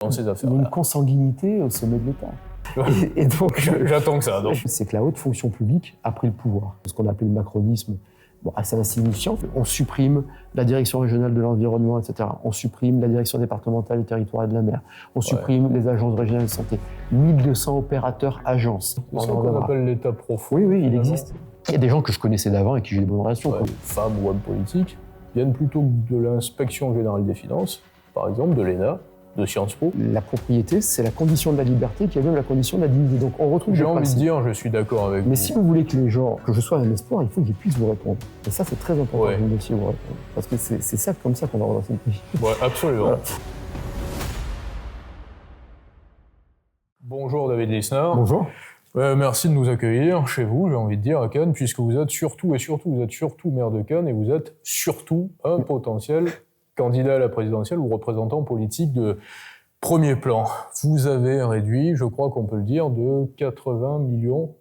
dans ces affaires. Il y a une consanguinité au sommet de l'État. Et donc, j'attends que ça. Donc. C'est que la haute fonction publique a pris le pouvoir. Ce qu'on appelle le macronisme, assez insignifiant. On supprime la direction régionale de l'environnement, etc. On supprime la direction départementale des territoires et de la mer. On supprime les agences régionales de santé. 1200 opérateurs agences. C'est ce qu'on appelle l'État profond. Oui, il existe. Il y a des gens que je connaissais d'avant et qui j'ai des bonnes relations. Les femmes ou hommes politiques viennent plutôt de l'inspection générale des finances, par exemple, de l'ENA, de Sciences Po. La propriété, c'est la condition de la liberté qui est même la condition de la dignité. Donc on retrouve J'ai envie de dire, je suis d'accord avec vous. Mais si vous voulez que les gens, que je sois un espoir, il faut que je puisse vous répondre. Et ça, c'est très important que vous puissiez vous répondre. Parce que c'est ça, comme ça qu'on va relancer le pays. Ouais, absolument. Voilà. Bonjour David Lisnard. Bonjour. Merci de nous accueillir chez vous, j'ai envie de dire, à Cannes, puisque vous êtes surtout maire de Cannes et vous êtes surtout un potentiel candidat à la présidentielle ou représentant politique de premier plan. Vous avez réduit, je crois qu'on peut le dire, de 82 millions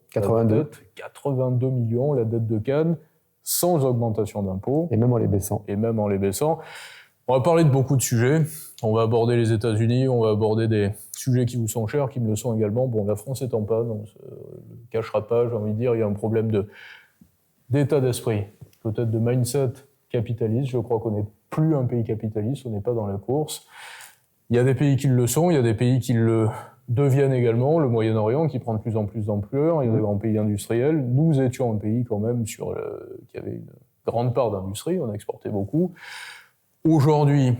la dette de Cannes, sans augmentation d'impôts. Et même en les baissant. On va parler de beaucoup de sujets. On va aborder les États-Unis, on va aborder des sujets qui vous sont chers, qui me le sont également. Bon, la France est en panne, on ne se le cachera pas, j'ai envie de dire, il y a un problème d'état d'esprit, peut-être de mindset capitaliste. Je crois qu'on n'est plus un pays capitaliste, on n'est pas dans la course. Il y a des pays qui le sont, il y a des pays qui le deviennent également, le Moyen-Orient qui prend de plus en plus d'ampleur, il y a des grands pays industriels. Nous étions un pays quand même qui avait une grande part d'industrie, on exportait beaucoup. Aujourd'hui,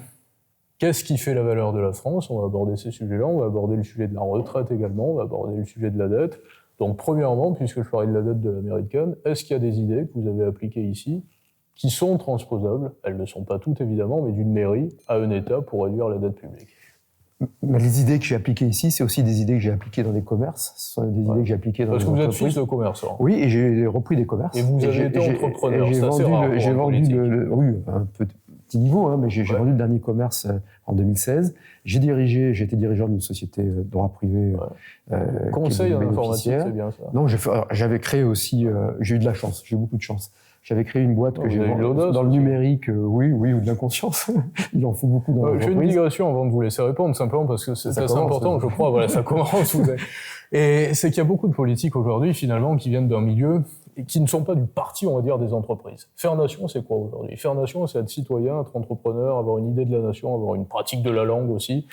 qu'est-ce qui fait la valeur de la France? On va aborder ces sujets-là, on va aborder le sujet de la retraite également, on va aborder le sujet de la dette. Donc premièrement, puisque je parlais de la dette de la mairie de Cannes, est-ce qu'il y a des idées que vous avez appliquées ici qui sont transposables, elles ne sont pas toutes évidemment, mais d'une mairie à un État pour réduire la dette publique? Les idées que j'ai appliquées ici, c'est aussi des idées que j'ai appliquées dans des commerces. Ce sont des idées que j'ai appliquées dans des entreprises. Parce que vous êtes fils de commerçant. Oui, et j'ai repris des commerces. Et vous avez été entrepreneur, j'ai vendu un petit niveau, mais j'ai vendu le dernier commerce en 2016. J'ai été dirigeant d'une société de droit privé. Conseil en informatique, c'est bien ça. Non, j'avais créé aussi, j'ai eu de la chance, j'ai eu beaucoup de chance. J'avais créé une boîte que j'ai vendue dans le numérique, oui, ou de l'inconscience. Il en faut beaucoup dans l'entreprise. Je fais une digression avant de vous laisser répondre, simplement parce que c'est assez important, je crois. Voilà, ça commence. Et c'est qu'il y a beaucoup de politiques aujourd'hui, finalement, qui viennent d'un milieu et qui ne sont pas du parti, on va dire, des entreprises. Faire nation, c'est quoi aujourd'hui? Faire nation, c'est être citoyen, être entrepreneur, avoir une idée de la nation, avoir une pratique de la langue aussi,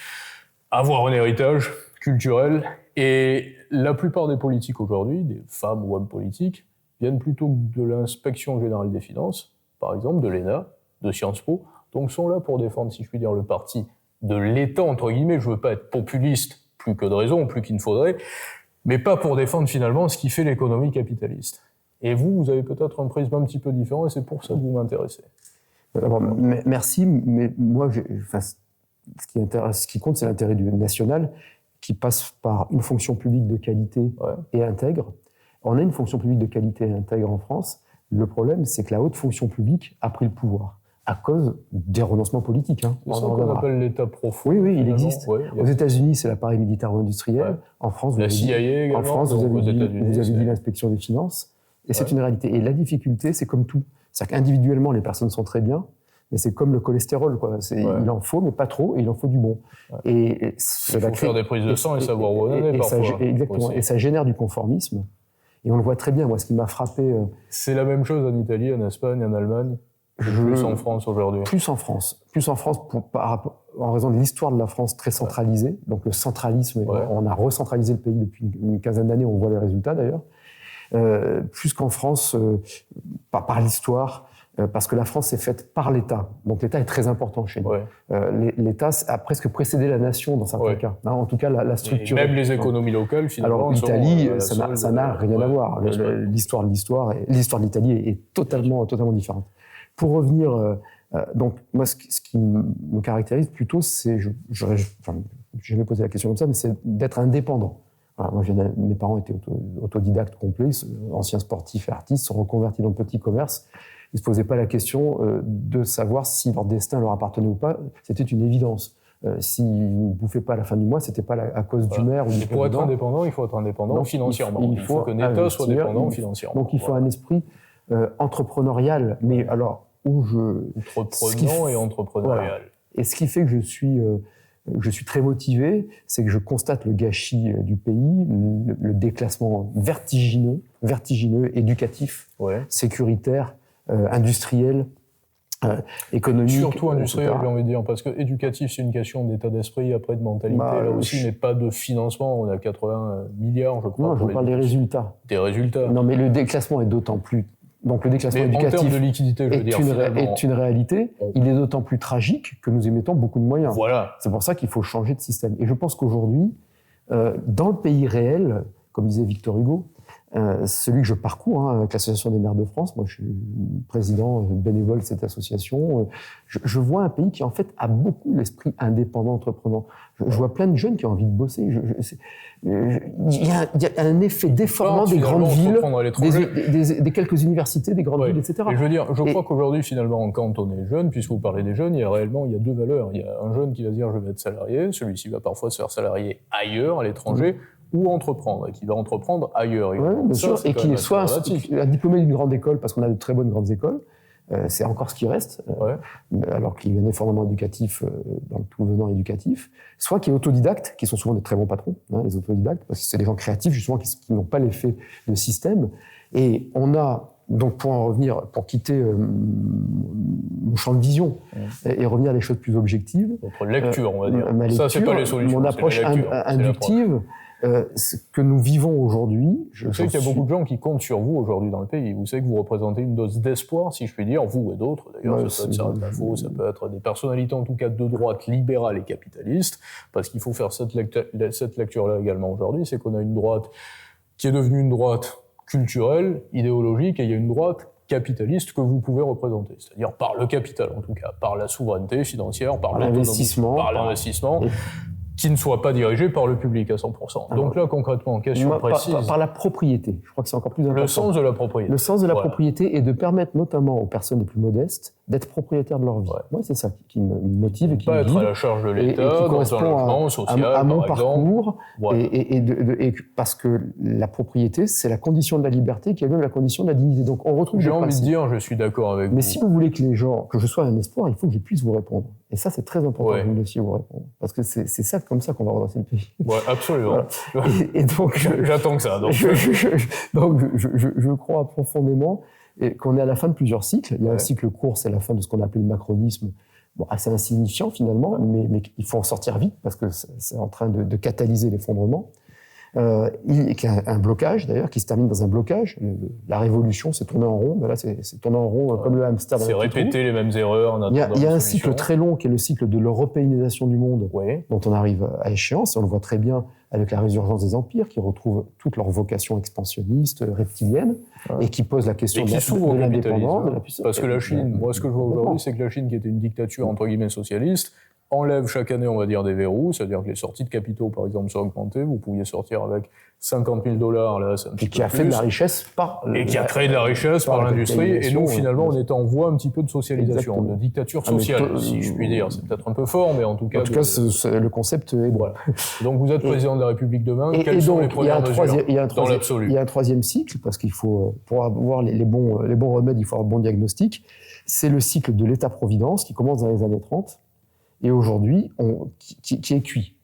avoir un héritage culturel. Et la plupart des politiques aujourd'hui, des femmes ou hommes politiques, viennent plutôt de l'inspection générale des finances, par exemple, de l'ENA, de Sciences Po, donc sont là pour défendre, si je puis dire, le parti de l'État, entre guillemets. Je veux pas être populiste, plus que de raison, plus qu'il ne faudrait, mais pas pour défendre finalement ce qui fait l'économie capitaliste. Et vous avez peut-être un prisme un petit peu différent, et c'est pour ça que vous m'intéressez. Alors, merci, mais moi, ce qui compte, c'est l'intérêt national, qui passe par une fonction publique de qualité et intègre. On a une fonction publique de qualité et intègre en France. Le problème, c'est que la haute fonction publique a pris le pouvoir à cause des renoncements politiques. C'est ça qu'on appelle l'État profond. Oui, il existe. Aux États-Unis, c'est l'appareil militaro-industriel. En France, vous avez dit l'inspection des finances. Et c'est une réalité. Et la difficulté, c'est comme tout. C'est-à-dire qu'individuellement, les personnes sont très bien, mais c'est comme le cholestérol, quoi. Il en faut, mais pas trop, et il en faut du bon. Et il faut faire des prises de sang et savoir où on en est parfois. Exactement. Et ça génère du conformisme. Et on le voit très bien. Moi, ce qui m'a frappé... C'est la même chose en Italie, en Espagne, en Allemagne, plus en France aujourd'hui. Plus en France, en raison de l'histoire de la France très centralisée. Donc le centralisme, on a recentralisé le pays depuis une quinzaine d'années, on voit les résultats d'ailleurs. Plus qu'en France, par l'histoire, parce que la France est faite par l'État. Donc l'État est très important chez nous. L'État a presque précédé la nation dans certains cas. En tout cas, la structure. Et même les économies locales, finalement. Alors l'Italie, ça n'a rien à voir. L'histoire de l'Italie est totalement différente. Pour revenir, donc moi, ce qui me caractérise plutôt, c'est, j'ai jamais posé la question comme ça, mais c'est d'être indépendant. Voilà, moi, mes parents étaient autodidactes complets, anciens sportifs et artistes, sont reconvertis dans le petit commerce. Ils ne se posaient pas la question de savoir si leur destin leur appartenait ou pas. C'était une évidence. S'ils ne bouffaient pas à la fin du mois, c'était pas à cause du maire ou du président. Pour être indépendant, il faut être indépendant financièrement. Il faut que l'État soit dépendant financièrement. Donc il faut un esprit entrepreneurial, mais alors entreprenant et entrepreneurial. Voilà. Et ce qui fait que je suis je suis très motivé, c'est que je constate le gâchis du pays, le déclassement vertigineux, éducatif, sécuritaire, industriel, économique. Surtout industriel, j'ai envie de dire, parce que éducatif, c'est une question d'état d'esprit, après de mentalité, là aussi, mais pas de financement. On a 80 milliards, je crois. Non, je parle des résultats. Des résultats. Non, mais le déclassement est d'autant plus... Donc le déclassement éducatif en termes de liquidité, je veux dire, est une réalité. Il est d'autant plus tragique que nous y mettons beaucoup de moyens. Voilà. C'est pour ça qu'il faut changer de système. Et je pense qu'aujourd'hui, dans le pays réel, comme disait Victor Hugo, celui que je parcours avec l'Association des maires de France, moi je suis président bénévole de cette association, je vois un pays qui en fait a beaucoup l'esprit indépendant, entreprenant. Je vois plein de jeunes qui ont envie de bosser. Il y a un effet déformant des grandes villes, des quelques universités, des grandes villes, etc. Et je veux dire, je crois qu'aujourd'hui, finalement, quand on est jeune, puisque vous parlez des jeunes, il y a deux valeurs. Il y a un jeune qui va dire je vais être salarié, celui-ci va parfois se faire salarié ailleurs, à l'étranger, ou entreprendre, et qui va entreprendre ailleurs. Bien sûr, et qui est soit un diplômé d'une grande école, parce qu'on a de très bonnes grandes écoles, c'est encore ce qui reste, alors qu'il y a un effondrement éducatif dans le tout venant éducatif, soit qui est autodidacte, qui sont souvent des très bons patrons, les autodidactes, parce que c'est des gens créatifs, justement, qui n'ont pas l'effet de système. Et on a, donc pour en revenir, pour quitter mon champ de vision et revenir à des choses plus objectives... Votre lecture, on va dire. Ma lecture, ça, c'est pas les solutions, mon approche inductive... ce que nous vivons aujourd'hui... Je sais qu'il y a beaucoup de gens qui comptent sur vous aujourd'hui dans le pays. Vous savez que vous représentez une dose d'espoir, si je puis dire, vous et d'autres. D'ailleurs, ça peut être ça peut être des personnalités, en tout cas de droite, libérale et capitaliste, parce qu'il faut faire cette lecture-là également aujourd'hui, c'est qu'on a une droite qui est devenue une droite culturelle, idéologique, et il y a une droite capitaliste que vous pouvez représenter. C'est-à-dire par le capital, en tout cas, par la souveraineté financière, par l'investissement, qui ne soit pas dirigé par le public à 100%. Donc là, concrètement, question précise... Par la propriété. Je crois que c'est encore plus important. Le sens de la propriété. Le sens de la propriété est de permettre notamment aux personnes les plus modestes d'être propriétaires de leur vie. Moi, c'est ça qui me motive et qui me guide. Pas être à la charge de l'État, dans un logement social, à mon par parcours. Voilà. Et parce que la propriété, c'est la condition de la liberté qui est même la condition de la dignité. Donc on retrouve J'ai envie de dire, je suis d'accord avec vous. Mais si vous voulez que je sois un espoir, il faut que je puisse vous répondre. Et ça, c'est très important que vous me laissiez vous répondre. Parce que c'est ça, comme ça qu'on va redresser le pays. Ouais, absolument. Voilà. Et donc, j'attends que ça. Donc, je crois profondément qu'on est à la fin de plusieurs cycles. Il y a un cycle court, c'est la fin de ce qu'on appelle le macronisme. Bon, assez insignifiant finalement, mais il faut en sortir vite parce que c'est en train de catalyser l'effondrement. Il y a un blocage d'ailleurs qui se termine dans un blocage. La révolution s'est tournée en rond, mais là c'est tourné en rond comme le hamster. C'est répéter les mêmes erreurs. Il y a un cycle très long qui est le cycle de l'européanisation du monde, dont on arrive à échéance, et on le voit très bien avec la résurgence des empires qui retrouvent toute leur vocation expansionniste, reptilienne, et qui pose la question de l'indépendance, de la puissance. Parce que la Chine, moi ce que je vois aujourd'hui, c'est que la Chine, qui était une dictature entre guillemets socialiste, enlève chaque année, on va dire, des verrous, c'est-à-dire que les sorties de capitaux, par exemple, sont augmentées. Vous pouviez sortir avec 50 000 $, là, c'est un petit peu plus. Et qui a fait de la richesse et qui a créé de la richesse par l'industrie. Et nous, finalement, on est en voie un petit peu de socialisation, de dictature sociale, si je puis dire. C'est peut-être un peu fort, mais en tout cas... En tout cas, le concept est bon. Voilà. Donc, vous êtes président de la République demain. Quelles sont les premières mesures dans l'absolu ? Il y a un troisième cycle, parce qu'il faut, pour avoir les bons remèdes, il faut avoir un bon diagnostic. C'est le cycle de l'État-providence qui commence dans les années 30. Et aujourd'hui, qui est cuit,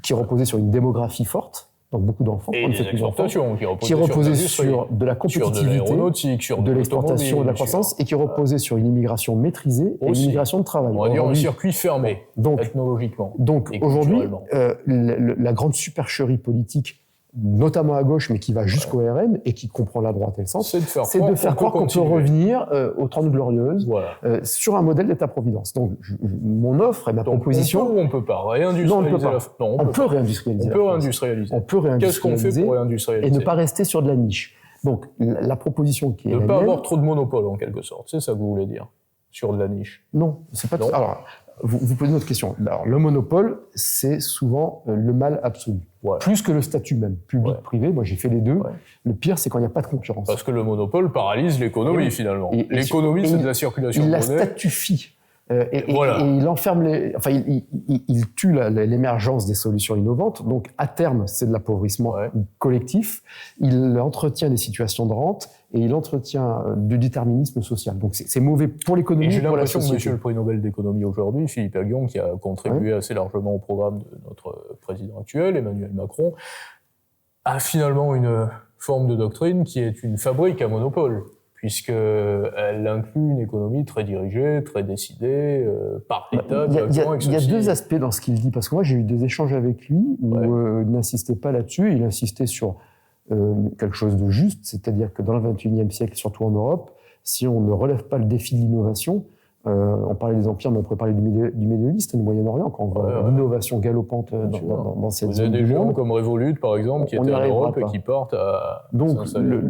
qui reposait sur une démographie forte, donc beaucoup d'enfants, et des exportations, qui reposait sur de la compétitivité, de l'exportation, de la croissance, et qui reposait sur une immigration maîtrisée et une immigration de travail. On va dire un circuit fermé, ethnologiquement. Donc aujourd'hui, la grande supercherie politique, notamment à gauche, mais qui va jusqu'au RN et qui comprend la droite et le centre, c'est de faire croire qu'on peut revenir aux 30 Glorieuses sur un modèle d'État-providence. Donc, mon offre et ma proposition... On peut pas réindustrialiser. On peut réindustrialiser. On peut réindustrialiser. Qu'est-ce qu'on fait pour réindustrialiser ? Et ne pas rester sur de la niche. Donc, la proposition qui est... Ne pas avoir trop de monopole, en quelque sorte. C'est ça que vous voulez dire, sur de la niche. Non, c'est pas... Alors, vous posez une autre question. Alors, le monopole, c'est souvent le mal absolu. Plus que le statut même, public-privé. Moi, j'ai fait les deux. Le pire, c'est quand il n'y a pas de concurrence. Parce que le monopole paralyse l'économie, finalement. L'économie, c'est de la circulation de monnaie. Il la statufie. Et il enferme il tue l'émergence des solutions innovantes. Donc, à terme, c'est de l'appauvrissement collectif. Il entretient des situations de rente et il entretient du déterminisme social. Donc, c'est mauvais pour l'économie et pour la société. J'ai l'impression que monsieur le prix Nobel d'économie aujourd'hui, Philippe Aghion, qui a contribué assez largement au programme de notre président actuel, Emmanuel Macron, a finalement une forme de doctrine qui est une fabrique à monopole, puisqu'elle inclut une économie très dirigée, très décidée, par l'État. Il y a deux aspects dans ce qu'il dit, parce que moi j'ai eu des échanges avec lui où il n'insistait pas là-dessus, il insistait sur quelque chose de juste, c'est-à-dire que dans le XXIe siècle, surtout en Europe, si on ne relève pas le défi de l'innovation, on parlait des empires, mais on pourrait parler du Middle East et du Moyen-Orient, quand on voit l'innovation galopante dans cette zone du monde. Vous avez des gens comme Revolut, par exemple, qui étaient en Europe et qui portent à s'installer.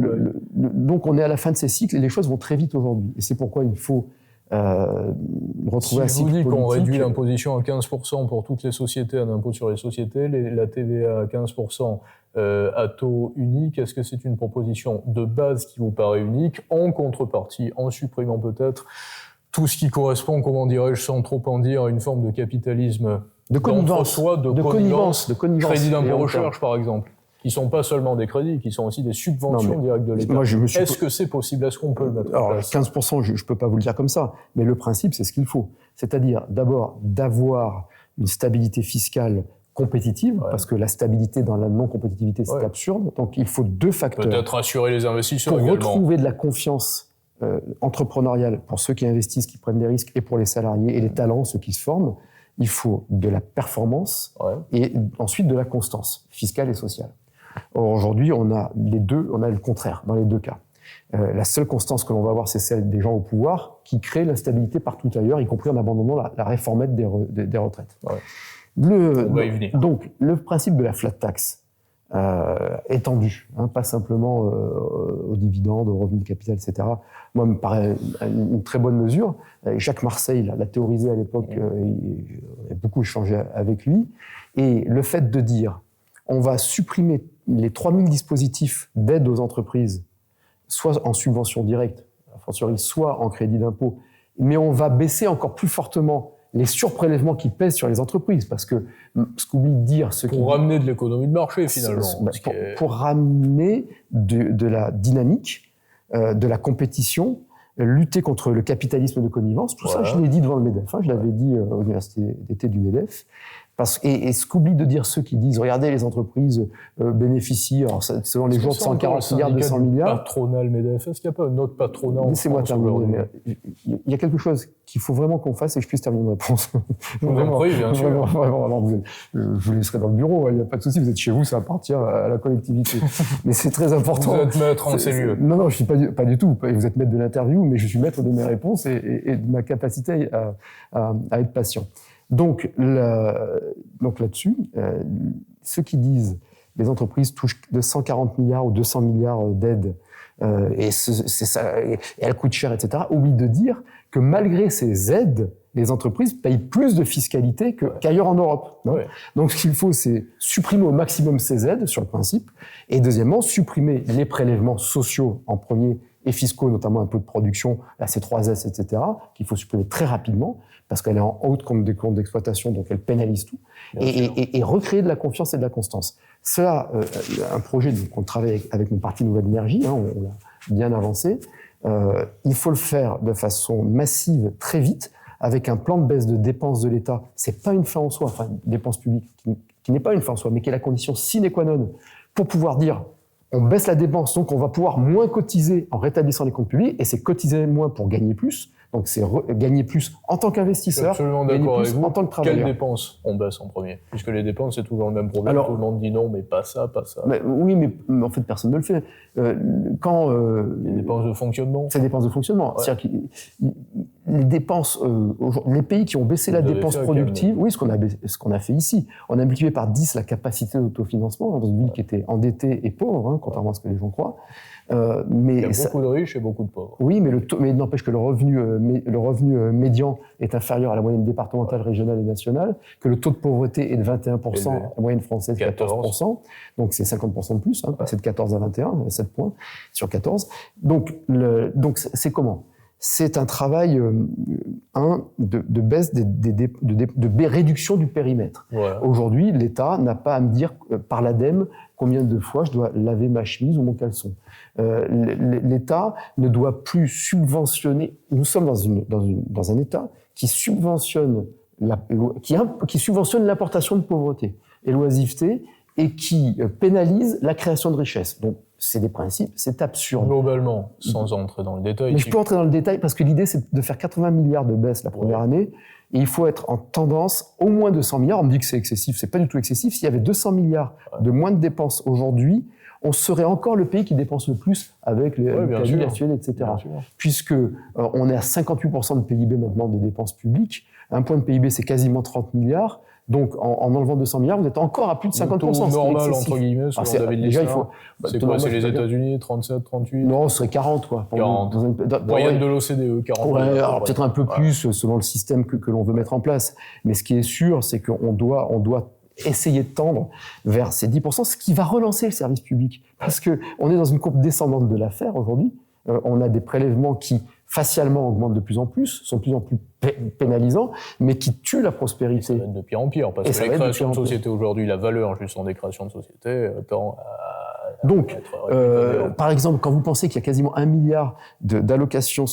Donc on est à la fin de ces cycles et les choses vont très vite aujourd'hui. Et c'est pourquoi il faut retrouver un cycle politique. Si je vous dis qu'on réduit l'imposition à 15% pour toutes les sociétés, un impôt sur les sociétés, la TVA à 15% à taux unique, est-ce que c'est une proposition de base qui vous paraît unique, en contrepartie, en supprimant peut-être tout ce qui correspond, comment dirais-je, sans trop en dire, à une forme de capitalisme de connivence, de connivence, crédit d'impôt recherche par exemple, qui sont pas seulement des crédits, qui sont aussi des subventions directes de l'État. Est-ce que c'est possible? Est-ce qu'on peut le mettre en place? 15%, je peux pas vous le dire comme ça, mais le principe, c'est ce qu'il faut. C'est-à-dire, d'abord, d'avoir une stabilité fiscale compétitive, parce que la stabilité dans la non-compétitivité, c'est absurde. Donc, il faut deux facteurs. Peut-être rassurer les investisseurs pour également. Retrouver de la confiance entrepreneuriale pour ceux qui investissent, qui prennent des risques, et pour les salariés et les talents, ceux qui se forment. Il faut de la performance et ensuite de la constance fiscale et sociale. Or, aujourd'hui, on a les deux, on a le contraire dans les deux cas. La seule constance que l'on va avoir, c'est celle des gens au pouvoir qui créent l'instabilité partout ailleurs, y compris en abandonnant la réformette des retraites. On va y venir. Donc, le principe de la flat tax étendu, pas simplement aux dividendes, aux revenus de capital, etc. Moi, me paraît une très bonne mesure. Jacques Marseille l'a théorisé à l'époque, on a beaucoup échangé avec lui. Et le fait de dire, on va supprimer les 3000 dispositifs d'aide aux entreprises, soit en subvention directe, soit en crédit d'impôt, mais on va baisser encore plus fortement les surprélèvements qui pèsent sur les entreprises, parce que ce qu'oublie de dire... Pour ramener de l'économie de marché, finalement. Pour ramener de la dynamique, de la compétition, lutter contre le capitalisme de connivence, tout ça, je l'ai dit devant le MEDEF, je l'avais dit à l'université d'été du MEDEF, et ce qu'oublie de dire ceux qui disent, regardez, les entreprises bénéficient, alors, selon les jours, de 140 milliards, 200 milliards. Patronal MEDEF, est-ce qu'il n'y a pas un autre patronat en France? Laissez-moi terminer. Il y a quelque chose qu'il faut vraiment qu'on fasse et que je puisse terminer une réponse. Oui, bien sûr. Vraiment, alors je vous laisserai dans le bureau, il n'y a pas de souci, vous êtes chez vous, ça appartient à la collectivité. Mais c'est très important. Vous êtes maître en ces lieux. Non, je suis pas du tout. Vous êtes maître de l'interview, mais je suis maître de mes réponses et de ma capacité à être patient. Donc là-dessus, ceux qui disent les entreprises touchent de 140 milliards ou 200 milliards d'aides et elles coûtent cher, etc., oublient de dire que malgré ces aides, les entreprises payent plus de fiscalité qu'ailleurs en Europe. Donc ce qu'il faut, c'est supprimer au maximum ces aides, sur le principe, et deuxièmement, supprimer les prélèvements sociaux en premier et fiscaux, notamment un peu de production, la C3S, etc., qu'il faut supprimer très rapidement, parce qu'elle est en haute compte d'exploitation, donc elle pénalise tout, et recréer de la confiance et de la constance. Cela, un projet qu'on travaille avec mon parti Nouvelle Énergie, on l'a bien avancé, il faut le faire de façon massive, très vite, avec un plan de baisse de dépenses de l'État. C'est pas une fin en soi, enfin, dépenses publiques, qui n'est pas une fin en soi, mais qui est la condition sine qua non pour pouvoir dire on baisse la dépense, donc on va pouvoir moins cotiser en rétablissant les comptes publics, et c'est cotiser moins pour gagner plus. Donc c'est gagner plus en tant qu'investisseur, gagner plus en tant que travailleur. Quelles dépenses on baisse en premier? Puisque les dépenses, c'est toujours le même problème. Alors, tout le monde dit non, mais pas ça, pas ça. Oui, mais en fait, personne ne le fait. Les dépenses de fonctionnement. C'est des dépenses de fonctionnement. C'est-à-dire que les dépenses, les pays qui ont baissé la dépense productive, ce qu'on a fait ici. On a multiplié par 10 la capacité d'autofinancement dans une ville qui était endettée et pauvre, contrairement à ce que les gens croient. Mais il y a beaucoup de riches et beaucoup de pauvres. Oui, mais n'empêche que le revenu médian est inférieur à la moyenne départementale, régionale et nationale, que le taux de pauvreté est de 21%, la moyenne française 14%, donc c'est 50% de plus, passer de 14 à 21, 7 points sur 14. Donc c'est comment? c'est un travail de baisse de réduction du périmètre. Ouais. Aujourd'hui, l'État n'a pas à me dire par l'ADEME combien de fois je dois laver ma chemise ou mon caleçon. L'État ne doit plus subventionner. Nous sommes dans un État qui subventionne l'importation de pauvreté et l'oisiveté et qui pénalise la création de richesse. Donc, c'est des principes, c'est absurde. Globalement, sans entrer dans le détail. Mais je peux entrer dans le détail parce que l'idée, c'est de faire 80 milliards de baisse la première année. Et il faut être en tendance au moins 200 milliards. On me dit que c'est excessif, c'est pas du tout excessif. S'il y avait 200 milliards de moins de dépenses aujourd'hui, on serait encore le pays qui dépense le plus avec l'Italie, la Suède, etc. Puisque on est à 58% de PIB maintenant des dépenses publiques. Un point de PIB, c'est quasiment 30 milliards. Donc, en enlevant 200 milliards, vous êtes encore à plus de 50%. Le taux normal, entre guillemets, selon David Lisnard. C'est quoi, c'est les États-Unis, 37, 38? Non, ce serait 40, quoi. 40. Moyenne de l'OCDE, 40. Ouais, alors peut-être un peu plus selon le système que l'on veut mettre en place. Mais ce qui est sûr, c'est qu'on doit essayer de tendre vers ces 10%, ce qui va relancer le service public. Parce que on est dans une courbe descendante de l'affaire aujourd'hui. On a des prélèvements qui, facialement, augmentent de plus en plus, sont de plus en plus pénalisants, mais qui tuent la prospérité. Ça va être de pire en pire, parce que les créations de sociétés aujourd'hui, la valeur justement des créations de sociétés tend à... Donc, par exemple, quand vous pensez qu'il y a quasiment 1 milliard d'allocations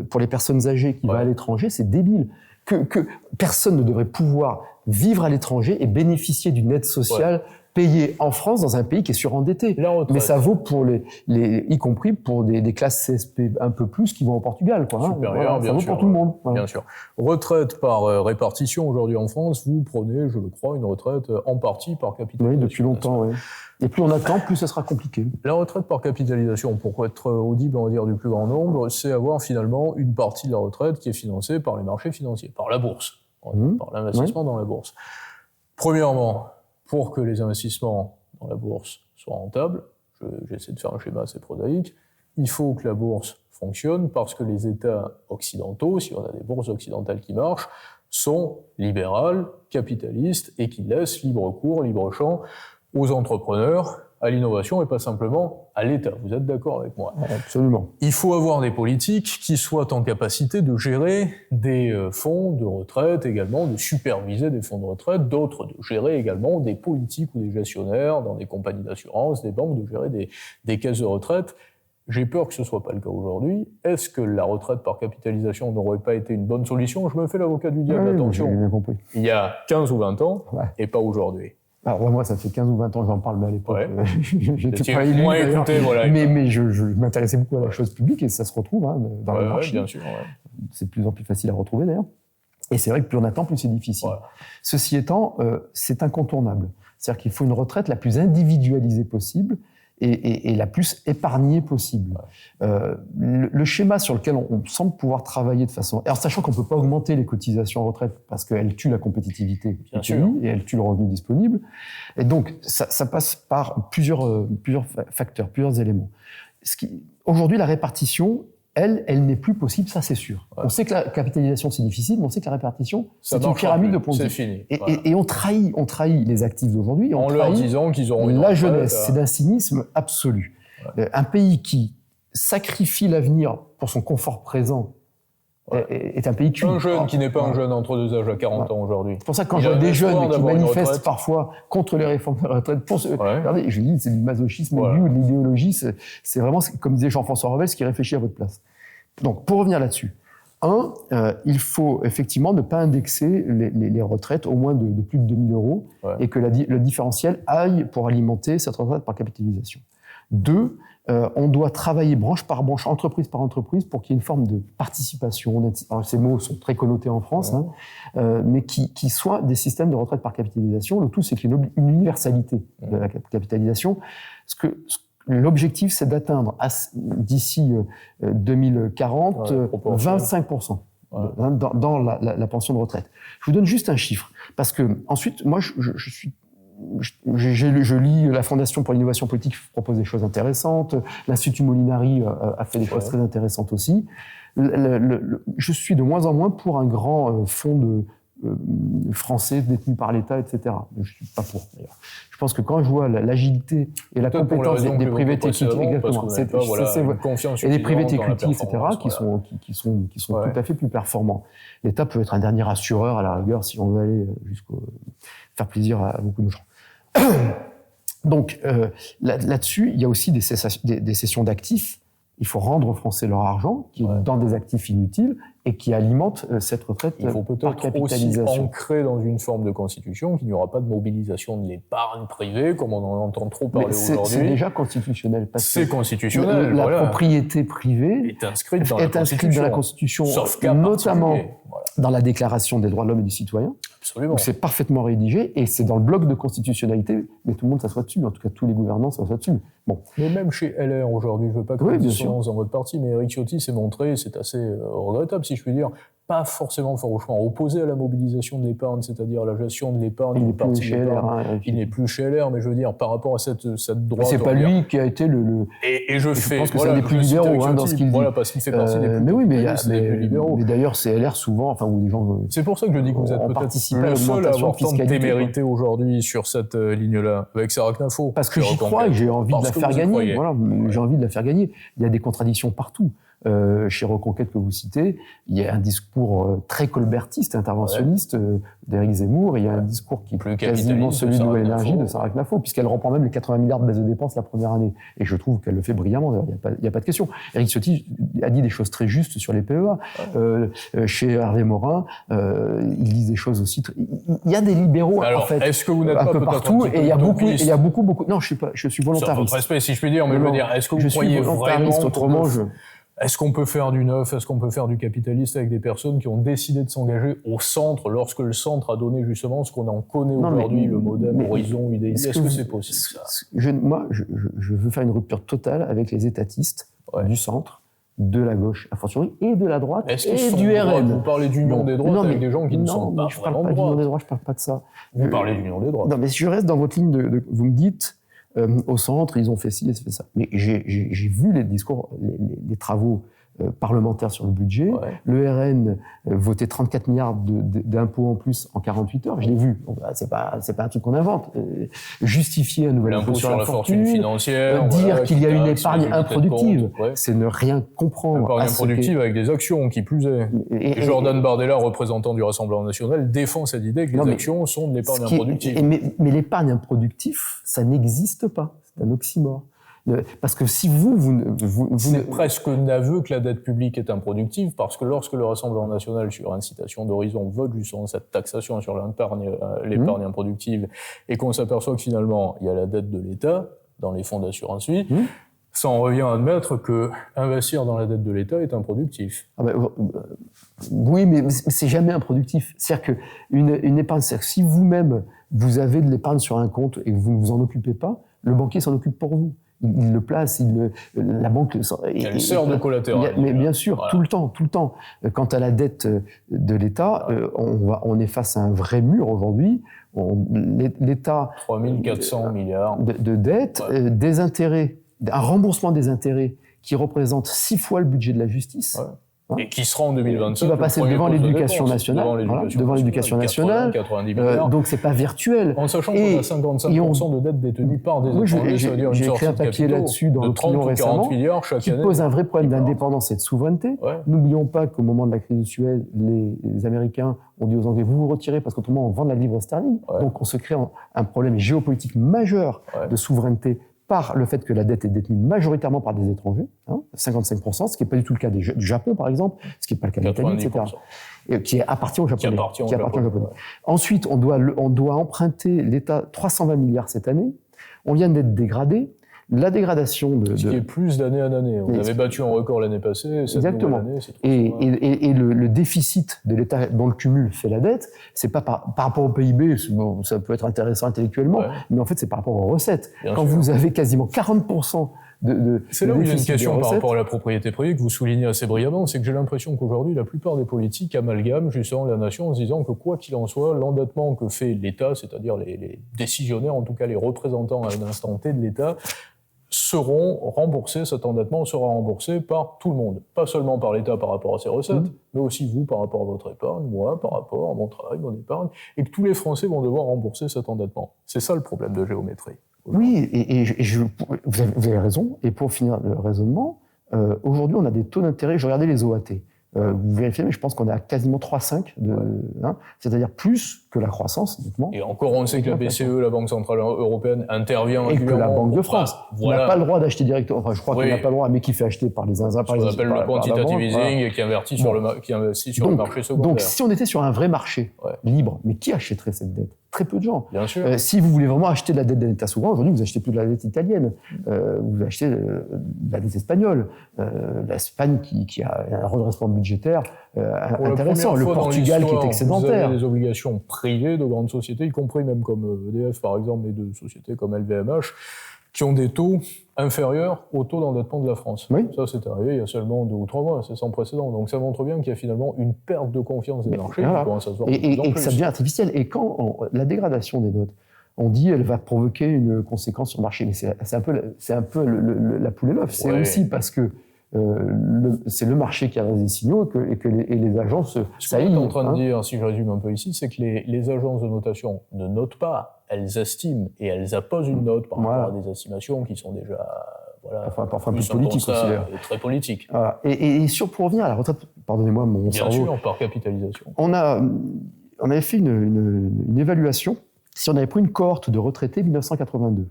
pour les personnes âgées qui va à l'étranger, c'est débile. Que personne ne devrait pouvoir vivre à l'étranger et bénéficier d'une aide sociale payée en France dans un pays qui est surendetté. Mais ça vaut pour y compris pour des classes CSP un peu plus qui vont au Portugal, quoi. Supérieur, bien ça vaut sûr, pour tout le monde. Bien sûr. Retraite par répartition aujourd'hui en France, vous prenez, je le crois, une retraite en partie par capitalisation. Oui, depuis longtemps, oui. Et plus on attend, plus ça sera compliqué. La retraite par capitalisation, pour être audible, on va dire, du plus grand nombre, c'est avoir finalement une partie de la retraite qui est financée par les marchés financiers, par la bourse, par l'investissement dans la bourse. Premièrement, pour que les investissements dans la bourse soient rentables, j'essaie de faire un schéma assez prosaïque, il faut que la bourse fonctionne parce que les États occidentaux, si on a des bourses occidentales qui marchent, sont libérales, capitalistes et qui laissent libre cours, libre champ aux entrepreneurs, à l'innovation et pas simplement à l'État. Vous êtes d'accord avec moi? Absolument. Il faut avoir des politiques qui soient en capacité de gérer des fonds de retraite également, de superviser des fonds de retraite, d'autres de gérer également des politiques ou des gestionnaires dans des compagnies d'assurance, des banques, de gérer des caisses de retraite. J'ai peur que ce soit pas le cas aujourd'hui. Est-ce que la retraite par capitalisation n'aurait pas été une bonne solution? Je me fais l'avocat du diable, attention. J'ai bien compris. Il y a 15 ou 20 ans, et pas aujourd'hui. Alors moi, ça fait 15 ou 20 ans que j'en parle, mais à l'époque, j'étais pas élu, écouté, voilà. Mais je m'intéressais beaucoup à la chose publique et ça se retrouve dans le marché. Bien sûr. C'est de plus en plus facile à retrouver d'ailleurs. Et c'est vrai que plus on attend, plus c'est difficile. Ceci étant, c'est incontournable. C'est-à-dire qu'il faut une retraite la plus individualisée possible et la plus épargnée possible. Le schéma sur lequel on semble pouvoir travailler de façon... Alors, sachant qu'on ne peut pas augmenter les cotisations en retraite parce qu'elles tuent la compétitivité du pays et elles tuent le revenu disponible. Et donc, ça passe par plusieurs facteurs, plusieurs éléments. Aujourd'hui, la répartition, elle n'est plus possible, ça c'est sûr. On sait que la capitalisation c'est difficile, mais on sait que la répartition c'est une pyramide de Ponzi. C'est fini. Et on trahit les actifs d'aujourd'hui. En leur disant qu'ils auront une la jeunesse. C'est d'un cynisme absolu. Un pays qui sacrifie l'avenir pour son confort présent est un pays cuit. Un jeune qui n'est pas un jeune entre deux âges à 40 ans aujourd'hui. C'est pour ça que quand je vois des jeunes qui manifestent parfois contre les réformes de la retraite, regardez, je dis, c'est du masochisme aigu ou de l'idéologie, c'est vraiment, comme disait Jean-François Revel, ce qui réfléchit à votre place. Donc, pour revenir là-dessus, il faut effectivement ne pas indexer les retraites au moins de plus de 2 000 euros et que le différentiel aille pour alimenter cette retraite par capitalisation. 2, on doit travailler branche par branche, entreprise par entreprise, pour qu'il y ait une forme de participation. Alors, ces mots sont très connotés en France, mais qui soient des systèmes de retraite par capitalisation. Le tout, c'est qu'il y ait une universalité de la capitalisation. L'objectif, c'est d'atteindre d'ici 2040 25% dans la pension de retraite. Je vous donne juste un chiffre, parce que ensuite, moi, je lis la Fondation pour l'innovation politique qui propose des choses intéressantes, l'Institut Molinari a fait des choses très intéressantes aussi. Je suis de moins en moins pour un grand fonds français détenu par l'État, etc. Je ne suis pas pour, d'ailleurs. Je pense que quand je vois l'agilité et la compétence des private equity, exactement, et des private equity, etc., qui sont tout à fait plus performants. L'État peut être un dernier assureur à la rigueur si on veut aller jusqu'au faire plaisir à beaucoup de gens. Donc là-dessus, il y a aussi des cessions d'actifs. Il faut rendre aux Français leur argent, qui est dans des actifs inutiles et qui alimente cette retraite par capitalisation. Il faut peut-être aussi ancrer dans une forme de constitution qu'il n'y aura pas de mobilisation de l'épargne privée, comme on en entend trop parler aujourd'hui. C'est déjà constitutionnel. C'est constitutionnel. La propriété privée est inscrite dans la Constitution. Sauf notamment dans la Déclaration des droits de l'homme et du citoyen. Absolument. Où c'est parfaitement rédigé et c'est dans le bloc de constitutionnalité, mais tout le monde s'assoit dessus. En tout cas, tous les gouvernants s'assoient dessus. Bon. Mais même chez LR aujourd'hui, je veux pas que vous dissonance dans votre parti, mais Éric Ciotti s'est montré, c'est assez regrettable si je puis dire, pas forcément farouchement opposé à la mobilisation de l'épargne, c'est-à-dire la gestion de l'épargne. Il n'est plus chez LR. Il n'est plus chez LR, mais je veux dire, par rapport à cette droite... C'est pas lui qui a été le... Et je pense que c'est un des plus libéraux dans ce qu'il dit. Voilà, parce qu'il fait partie des plus libéraux. Mais d'ailleurs, c'est LR souvent, enfin, où les gens... C'est pour ça que je dis que vous êtes peut-être le seul à avoir tant de témérité aujourd'hui sur cette ligne-là, avec Sarah Knafo. Parce que j'y crois et j'ai envie de la faire gagner. Voilà, j'ai envie de la faire gagner. Il y a des contradictions partout. Chez Reconquête que vous citez, il y a un discours très colbertiste, interventionniste d'Éric Zemmour, et il y a un discours qui est plus quasiment celui de Nouvelle Énergie de Sarah Knafo, puisqu'elle reprend même les 80 milliards de baisse de dépenses la première année. Et je trouve qu'elle le fait brillamment, il n'y a pas de question. Éric Ciotti a dit des choses très justes sur les PEA. Chez Hervé Morin, il dit des choses aussi... Il y a des libéraux, alors, en fait, est-ce que vous n'êtes un pas peu partout, et il y a beaucoup... Non, je suis volontariste. Votre respect, si je puis dire, mais je veux dire, est-ce que vous croyez vraiment... Autrement, Est-ce qu'on peut faire du neuf, est-ce qu'on peut faire du capitaliste avec des personnes qui ont décidé de s'engager au centre, lorsque le centre a donné justement ce qu'on en connaît aujourd'hui, le modem, Horizon, UDI, est-ce que c'est possible ça? Moi, je veux faire une rupture totale avec les étatistes du centre, de la gauche, a fortiori, et de la droite, et du RN. Vous parlez d'union des droites avec des gens qui ne sont pas vraiment de droite. Non, je parle pas d'union des droites, je parle pas de ça. Vous parlez d'union des droites. Non, mais si je reste dans votre ligne vous me dites... au centre, ils ont fait ci, ils ont fait ça. Mais j'ai vu les discours, les travaux parlementaires sur le budget. Le RN votait 34 milliards d'impôts en plus en 48 heures. Je l'ai vu. Donc, c'est pas un truc qu'on invente. Justifier un nouvel impôt sur la fortune financière, dire qu'il y a une épargne improductive, c'est ne rien comprendre. Épargne improductive avec des actions, qui plus est. Et Jordan Bardella, représentant du Rassemblement national, défend cette idée que les actions sont de l'épargne improductive. Mais l'épargne improductive, ça n'existe pas. C'est un oxymore. Parce que si c'est presque un aveu que la dette publique est improductive, parce que lorsque le Rassemblement national, sur incitation d'Horizon, vote justement cette taxation sur l'épargne improductive, et qu'on s'aperçoit que finalement, il y a la dette de l'État dans les fonds d'assurance vie, ça en revient à admettre que investir dans la dette de l'État est improductif. Oui, mais c'est jamais improductif. C'est-à-dire qu'une épargne, c'est-à-dire que si vous-même, vous avez de l'épargne sur un compte et que vous ne vous en occupez pas, le banquier s'en occupe pour vous. Il le place, la banque... Elle sert de collatéral. Mais bien sûr, voilà. tout le temps. Quant à la dette de l'État, on est face à un vrai mur aujourd'hui. L'État... 3400 milliards. De dette, des intérêts, un remboursement des intérêts qui représente 6 fois le budget de la justice. Et qui sera en 2027. Qui va passer devant l'éducation nationale. Devant l'éducation nationale. 90 milliards. Donc c'est pas virtuel. En sachant qu'on a 55% de dettes détenues par des étrangers, ça veut dire une j'ai écrit un papier là-dessus dans l'opinion récemment, qui pose un vrai problème d'indépendance et de souveraineté. N'oublions pas qu'au moment de la crise de Suez, les Américains ont dit aux Anglais, vous vous retirez parce qu'autrement on vend de la livre sterling. Donc on se crée un problème géopolitique majeur de souveraineté par le fait que la dette est détenue majoritairement par des étrangers, 55%, ce qui n'est pas du tout le cas du Japon, par exemple, ce qui n'est pas le cas de l'Italie, etc. Et qui appartient aux Japonais. Ensuite, on doit emprunter l'État 320 milliards cette année. On vient d'être dégradé. La dégradation Ce qui est plus d'année en année. On avait battu un record l'année passée. Exactement. Et le déficit de l'État dont le cumul fait la dette, c'est pas par rapport au PIB, bon, ça peut être intéressant intellectuellement, mais en fait c'est par rapport aux recettes. Quand vous avez quasiment 40% c'est là où il y a une question par rapport à la propriété privée que vous soulignez assez brillamment, c'est que j'ai l'impression qu'aujourd'hui, la plupart des politiques amalgament justement la nation en se disant que quoi qu'il en soit, l'endettement que fait l'État, c'est-à-dire les décisionnaires, en tout cas les représentants à un instant T de l'État, seront remboursés, cet endettement sera remboursé par tout le monde. Pas seulement par l'État par rapport à ses recettes, mais aussi vous par rapport à votre épargne, moi par rapport à mon travail, mon épargne, et que tous les Français vont devoir rembourser cet endettement. C'est ça le problème de géométrie. Oui, vous avez raison. Et pour finir le raisonnement, aujourd'hui, on a des taux d'intérêt. Je regardais les OAT. Vous vérifiez, mais je pense qu'on est à quasiment 3,5, c'est-à-dire plus que la croissance, honnêtement. Et encore, on sait que la BCE, la Banque Centrale Européenne, intervient et que la Banque de France voilà. n'a pas le droit d'acheter directement. Enfin, je crois qu'il n'a pas le droit, mais qui fait acheter par les zinzins, par les... Ce qu'on appelle le quantitative easing, et qui investit sur le marché secondaire. Donc, si on était sur un vrai marché libre, mais qui achèterait cette dette? Très peu de gens. Bien sûr. Si vous voulez vraiment acheter de la dette d'un État souverain, aujourd'hui, vous achetez plus de la dette italienne, vous achetez de la dette espagnole, l'Espagne qui a un redressement budgétaire intéressant, le Portugal qui est excédentaire. Vous avez des obligations privées de grandes sociétés, y compris même comme EDF par exemple, mais de sociétés comme LVMH, qui ont des taux inférieurs au taux d'endettement de la France. Oui. Ça, c'est arrivé il y a seulement 2 ou 3 mois, c'est sans précédent. Donc ça montre bien qu'il y a finalement une perte de confiance des marchés qui commence à se voir de plus en et plus. que ça devient artificiel. Et quand la dégradation des notes, on dit elle va provoquer une conséquence sur le marché, mais c'est un peu la poule et l'œuf. C'est aussi parce que c'est le marché qui adresse des signaux et les agences Ce qu'on est en train de dire, si je résume un peu ici, c'est que les agences de notation ne notent pas, elles estiment et elles apposent une note par rapport à des estimations qui sont déjà parfois plus politiques aussi. Très politiques. Voilà. Et pour revenir à la retraite, pardonnez-moi mon cerveau. Bien sûr, par capitalisation. On avait fait une évaluation si on avait pris une cohorte de retraités 1982,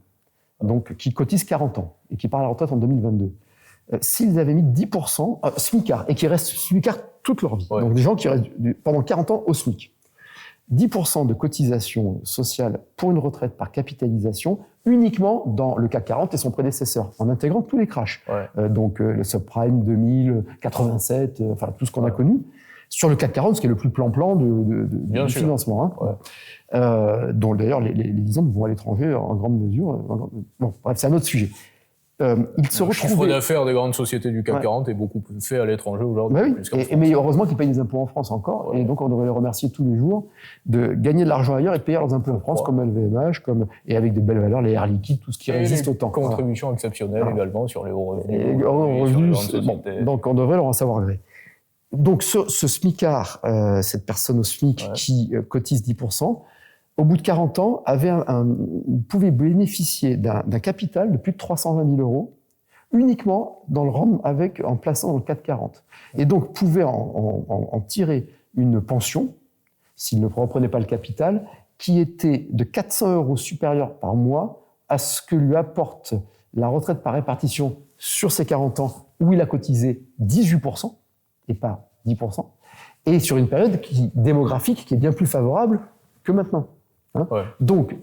donc qui cotisent 40 ans et qui partent à la retraite en 2022. S'ils avaient mis 10% SMICAR, et qui restent SMICAR toute leur vie, donc des gens qui restent pendant 40 ans au SMIC, 10% de cotisation sociale pour une retraite par capitalisation uniquement dans le CAC 40 et son prédécesseur, en intégrant tous les crashs. Donc le subprime 2000, 87, enfin tout ce qu'on a connu, sur le CAC 40, ce qui est le plus plan-plan du financement. Dont d'ailleurs les dividendes vont à l'étranger en grande mesure. Bon, bref, c'est un autre sujet. Le chiffre d'affaires des grandes sociétés du CAC 40 est beaucoup plus fait à l'étranger aujourd'hui. Mais heureusement qu'ils payent des impôts en France encore, et donc on devrait les remercier tous les jours de gagner de l'argent ailleurs et de payer leurs impôts en France, comme LVMH, et avec de belles valeurs, les Air Liquide, tout ce qui résiste au temps. Contributions exceptionnelles également sur les hauts revenus. Donc on devrait leur en savoir gré. Donc ce SMICAR, cette personne au SMIC qui cotise 10%, au bout de 40 ans, pouvait bénéficier d'un capital de plus de 320 000 euros, uniquement en plaçant dans le CAC 40. Et donc pouvait en tirer une pension, s'il ne reprenait pas le capital, qui était de 400 euros supérieure par mois à ce que lui apporte la retraite par répartition sur ses 40 ans, où il a cotisé 18%, et pas 10%, et sur une période démographique qui est bien plus favorable que maintenant. Donc,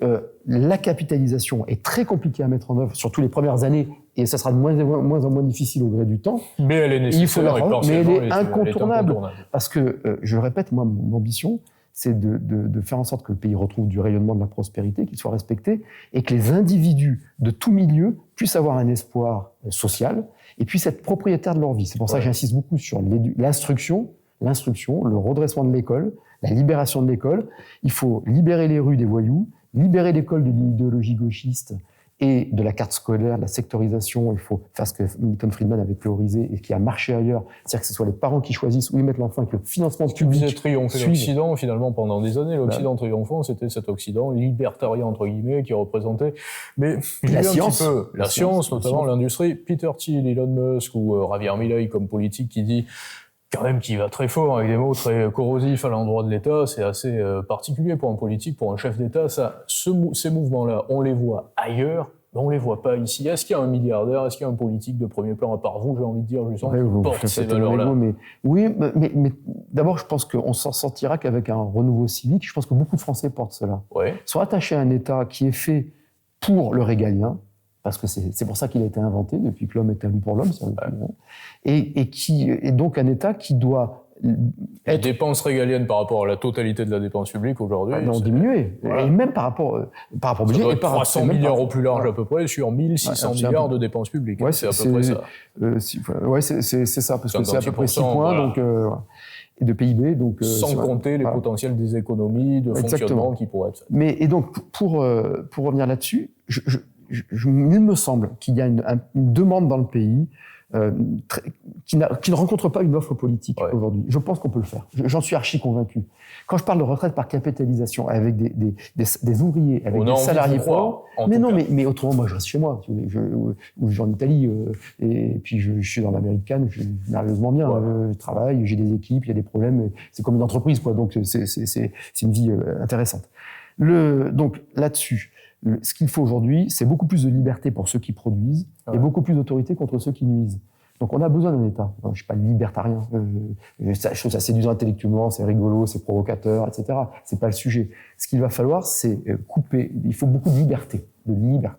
la capitalisation est très compliquée à mettre en œuvre, surtout les premières années, et ça sera de moins en moins difficile au gré du temps. Mais elle est nécessaire, mais elle est incontournable. Parce que, je le répète, moi, mon ambition, c'est de faire en sorte que le pays retrouve du rayonnement, de la prospérité, qu'il soit respecté, et que les individus de tout milieu puissent avoir un espoir social, et puissent être propriétaires de leur vie. C'est pour ça que j'insiste beaucoup sur l'instruction, le redressement de l'école, la libération de l'école. Il faut libérer les rues des voyous, libérer l'école de l'idéologie gauchiste et de la carte scolaire, de la sectorisation. Il faut faire ce que Milton Friedman avait théorisé et qui a marché ailleurs, c'est-à-dire que ce soit les parents qui choisissent où ils mettent l'enfant et que le financement public faisait triompher l'Occident finalement pendant des années. L'Occident triomphant, c'était cet Occident libertarien entre guillemets qui représentait la science, la science, notamment l'industrie. Peter Thiel, Elon Musk ou Javier Milei comme politique qui dit quand même qui va très fort avec des mots très corrosifs à l'endroit de l'État, c'est assez particulier pour un politique, pour un chef d'État. Ces mouvements-là, on les voit ailleurs, mais on les voit pas ici. Est-ce qu'il y a un milliardaire, est-ce qu'il y a un politique de premier plan, à part vous, j'ai envie de dire, justement, qui porte ces valeurs-là? Oui, mais d'abord, je pense qu'on s'en sortira qu'avec un renouveau civique. Je pense que beaucoup de Français portent cela. Ils sont attachés à un État qui est fait pour le régalien, parce que c'est pour ça qu'il a été inventé, depuis que l'homme est un loup pour l'homme, et donc un État qui doit Les dépenses régaliennes par rapport à la totalité de la dépense publique aujourd'hui... ont diminué, et même par rapport au budget... Ça doit être 300 milliards au plus large à peu près, sur 1600 milliards de dépenses publiques. C'est à peu près ça. C'est ça, parce que c'est à peu près 6 points, donc... et de PIB, donc sans compter les potentiels des économies de fonctionnement qui pourraient être faites. Et donc pour revenir là-dessus, il me semble qu'il y a une demande dans le pays qui ne rencontre pas une offre politique aujourd'hui. Je pense qu'on peut le faire. J'en suis archi convaincu. Quand je parle de retraite par capitalisation, avec des ouvriers, avec des salariés pauvres, mais autrement, moi, je reste chez moi. Je vais en Italie, et puis je suis dans l'américaine, je suis merveilleusement bien. Je travaille, j'ai des équipes, il y a des problèmes. C'est comme une entreprise, quoi. Donc, c'est une vie intéressante. Donc, là-dessus, ce qu'il faut aujourd'hui, c'est beaucoup plus de liberté pour ceux qui produisent et beaucoup plus d'autorité contre ceux qui nuisent. Donc on a besoin d'un État. Je ne suis pas libertarien. Je trouve ça séduisant intellectuellement, c'est rigolo, c'est provocateur, etc. C'est pas le sujet. Ce qu'il va falloir, c'est couper. Il faut beaucoup de liberté. Voilà.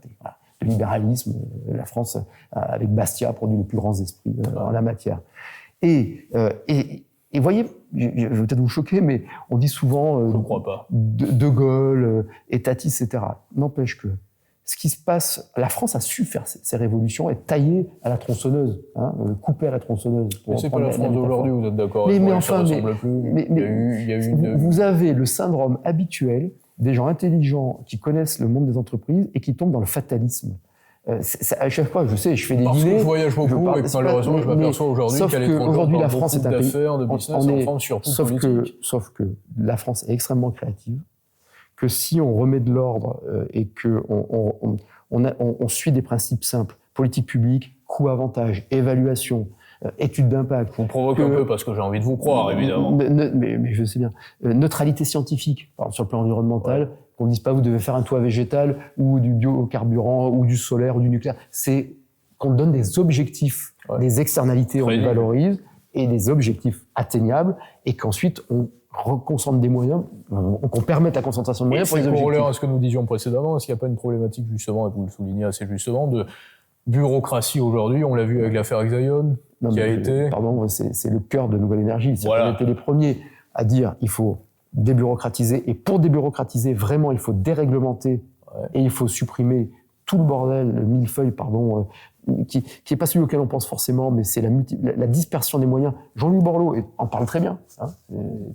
De libéralisme. La France, avec Bastia, produit les plus grands esprits en la matière. Et voyez, je vais peut-être vous choquer, mais on dit souvent je ne crois pas. De Gaulle, Étatis, etc. N'empêche que ce qui se passe, la France a su faire ces révolutions et tailler à la tronçonneuse, couper à la tronçonneuse. Mais c'est pas la France d'aujourd'hui, vous êtes d'accord avec moi, ça ressemble plus. Il y a eu vous avez le syndrome habituel des gens intelligents qui connaissent le monde des entreprises et qui tombent dans le fatalisme. À chaque fois, je sais, je fais des dîners. Parce que je voyage beaucoup et que malheureusement, je m'aperçois aujourd'hui qu'à l'étranger, la France est un pays d'affaires, de business, en France, surtout politique. Sauf que la France est extrêmement créative, que si on remet de l'ordre et que on suit des principes simples, politique publique, coût-avantage, évaluation, étude d'impact. Je vous provoque un peu parce que j'ai envie de vous croire, évidemment. Mais je sais bien. Neutralité scientifique, par exemple, sur le plan environnemental. Qu'on ne dise pas vous devez faire un toit végétal ou du biocarburant ou du solaire ou du nucléaire. C'est qu'on donne des objectifs, des externalités, on les valorise, et des objectifs atteignables, et qu'ensuite on reconcentre des moyens, qu'on permette la concentration de moyens pour les objectifs. Pour à ce que nous disions précédemment, est-ce qu'il n'y a pas une problématique justement, et vous le soulignez assez justement, de bureaucratie aujourd'hui? On l'a vu avec l'affaire Exaion, Pardon, c'est le cœur de Nouvelle Énergie. On était les premiers à dire il faut débureaucratiser, et pour débureaucratiser, vraiment, il faut déréglementer et il faut supprimer tout le bordel, le millefeuille, qui est pas celui auquel on pense forcément, mais c'est la dispersion des moyens. Jean-Louis Borloo en parle très bien,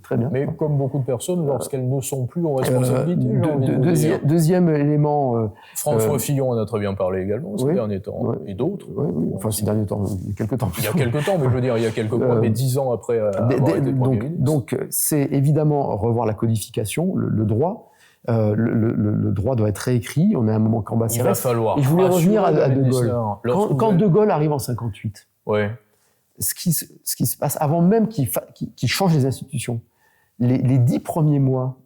très bien. Mais comme beaucoup de personnes, lorsqu'elles ne sont plus en responsabilité, deuxième élément... François Fillon en a très bien parlé également ces derniers temps, et d'autres. Enfin, ces derniers temps, il y a quelques temps. Il y a quelques temps, mais je veux dire, il y a quelques mois, mais 10 ans après avoir été Premier ministre. Donc, c'est évidemment revoir la codification, le droit. Le droit doit être réécrit. On est à un moment qu'en bas. Il va falloir. Et je voulais revenir à De Gaulle. Quand De Gaulle arrive en 58, ce qui se passe avant même qu'il change les institutions, les 10 premiers mois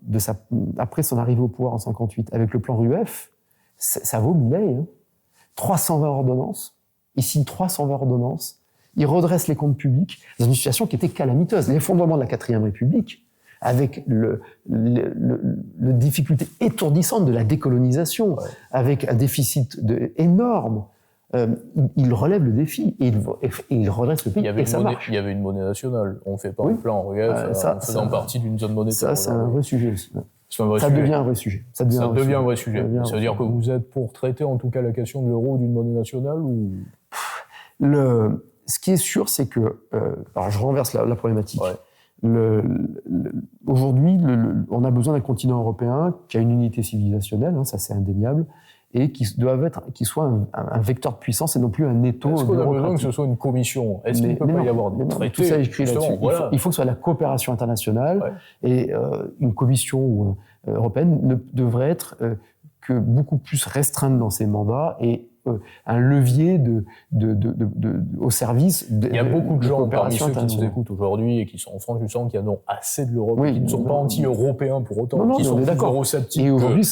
après son arrivée au pouvoir en 58, avec le plan Rueff, ça vaut Millet. 320 ordonnances. Il signe 320 ordonnances. Il redresse les comptes publics dans une situation qui était calamiteuse. L'effondrement de la 4e République, avec le difficulté étourdissante de la décolonisation, avec un déficit énorme, il relève le défi et il redresse le pays et ça marche. Il y avait une monnaie nationale. On ne fait pas un plan Rueff en faisant partie d'une zone monétaire. Ça, c'est un vrai sujet aussi. Ça devient un vrai sujet. Ça devient un vrai sujet. Ça veut dire que vous êtes pour traiter en tout cas la question de l'euro ou d'une monnaie nationale ou... Ce qui est sûr, c'est que... alors je renverse la problématique. Aujourd'hui, on a besoin d'un continent européen qui a une unité civilisationnelle, ça c'est indéniable, et qui soit un vecteur de puissance et non plus un étau. Est-ce qu'on a besoin que ce soit une commission? Est-ce qu'il ne peut pas y avoir des traités? Tout ça est écrit là-dessus. Il faut que ce soit la coopération internationale, et une commission européenne ne devrait être que beaucoup plus restreinte dans ses mandats et un levier au service Il y a beaucoup de gens parmi ceux qui nous écoutent aujourd'hui et qui sont en France, justement, qui en ont assez de l'Europe, qui ne sont pas anti-européens pour autant, qui sont plus eurosceptiques. Et aujourd'hui,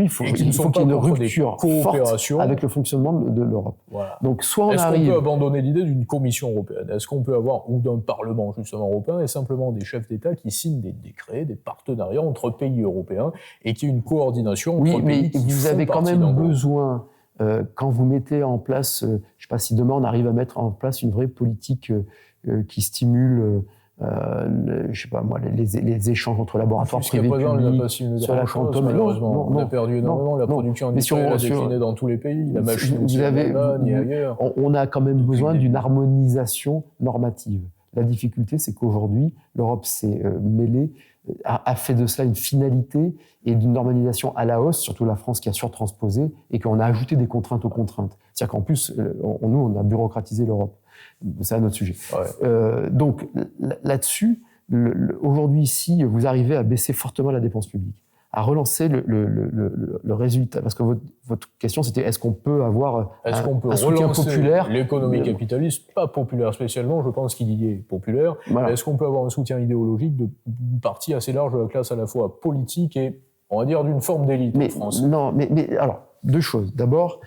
il faut qu'il y ait une rupture forte avec le fonctionnement de l'Europe. Donc, soit Est-ce qu'on peut abandonner l'idée d'une commission européenne? Est-ce qu'on peut avoir, ou d'un parlement justement européen, et simplement des chefs d'État qui signent des décrets, des partenariats entre pays européens, et qui y ait une coordination entre pays qui font partie d'un groupe? Vous avez quand même besoin... quand vous mettez en place, je ne sais pas si demain on arrive à mettre en place une vraie politique qui stimule, je sais pas moi, les échanges entre laboratoires privés et publics sur la quantité, malheureusement. On a perdu énormément la production industrielle a décliné dans tous les pays, la machine aussi en Allemagne et ailleurs. On a quand même besoin d'une harmonisation normative. La difficulté, c'est qu'aujourd'hui, l'Europe s'est mêlée, a fait de cela une finalité et d'une normalisation à la hausse, surtout la France qui a surtransposé et qu'on a ajouté des contraintes aux contraintes. C'est-à-dire qu'en plus, nous, on a bureaucratisé l'Europe. C'est un autre sujet. Ouais. Donc, là-dessus, aujourd'hui, si vous arrivez à baisser fortement la dépense publique, à relancer le résultat, parce que votre question c'était est-ce qu'on peut avoir un soutien populaire, l'économie capitaliste, pas populaire spécialement, je pense qu'il y est populaire, voilà. Mais est-ce qu'on peut avoir un soutien idéologique d'une partie assez large de la classe à la fois politique et, on va dire, d'une forme d'élite en France? Non, mais alors, deux choses. D'abord,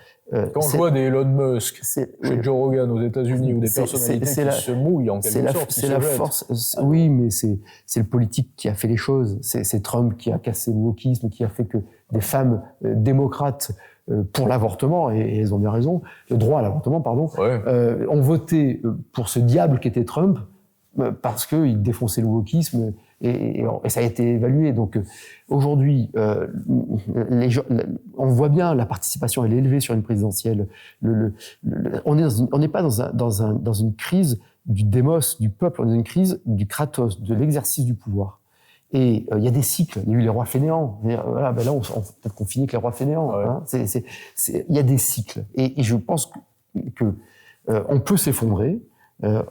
quand je vois des Elon Musk chez Joe Rogan aux États-Unis ou des personnalités qui se mouillent en quelque sorte, c'est la force. Oui, mais c'est le politique qui a fait les choses. C'est Trump qui a cassé le wokisme, qui a fait que des femmes démocrates pour l'avortement, et elles ont bien raison, le droit à l'avortement, pardon, ont voté pour ce diable qui était Trump parce qu'il défonçait le wokisme. Et ça a été évalué. Donc aujourd'hui, on voit bien la participation, elle est élevée sur une présidentielle. On n'est pas dans une crise du démos, du peuple, on est dans une crise du kratos, de l'exercice du pouvoir. Et il y a des cycles. Il y a eu les rois fainéants. Voilà, là, on peut-être qu'on finit avec les rois fainéants. Ouais. Hein. Il y a des cycles. Et je pense que on peut s'effondrer.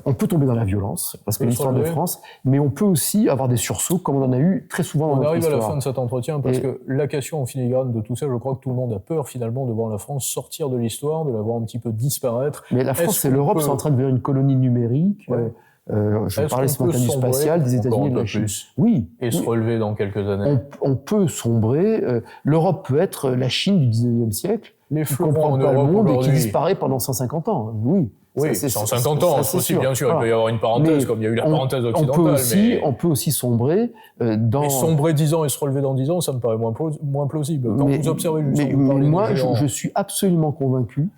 On peut tomber dans la violence, parce que l'histoire de France, mais on peut aussi avoir des sursauts, comme on en a eu très souvent dans notre histoire. On arrive à la fin de cet entretien, parce que la question en filigrane de tout ça, je crois que tout le monde a peur finalement de voir la France sortir de l'histoire, de la voir un petit peu disparaître. Mais la France et l'Europe sont en train de devenir une colonie numérique. Ouais. Je parlais ce matin du spatial, des États-Unis et de la Chine. Oui. Et se relever dans quelques années. On peut sombrer. L'Europe peut être la Chine du 19e siècle, qui comprend pas le monde et qui disparaît pendant 150 ans. Oui. Oui, 150 ans, c'est possible, bien sûr. Voilà. Il peut y avoir une parenthèse, comme il y a eu la parenthèse occidentale. On peut aussi sombrer dans... Mais sombrer 10 ans et se relever dans 10 ans, ça me paraît moins plausible. Quand vous observez justement... Mais moi, je suis absolument convaincu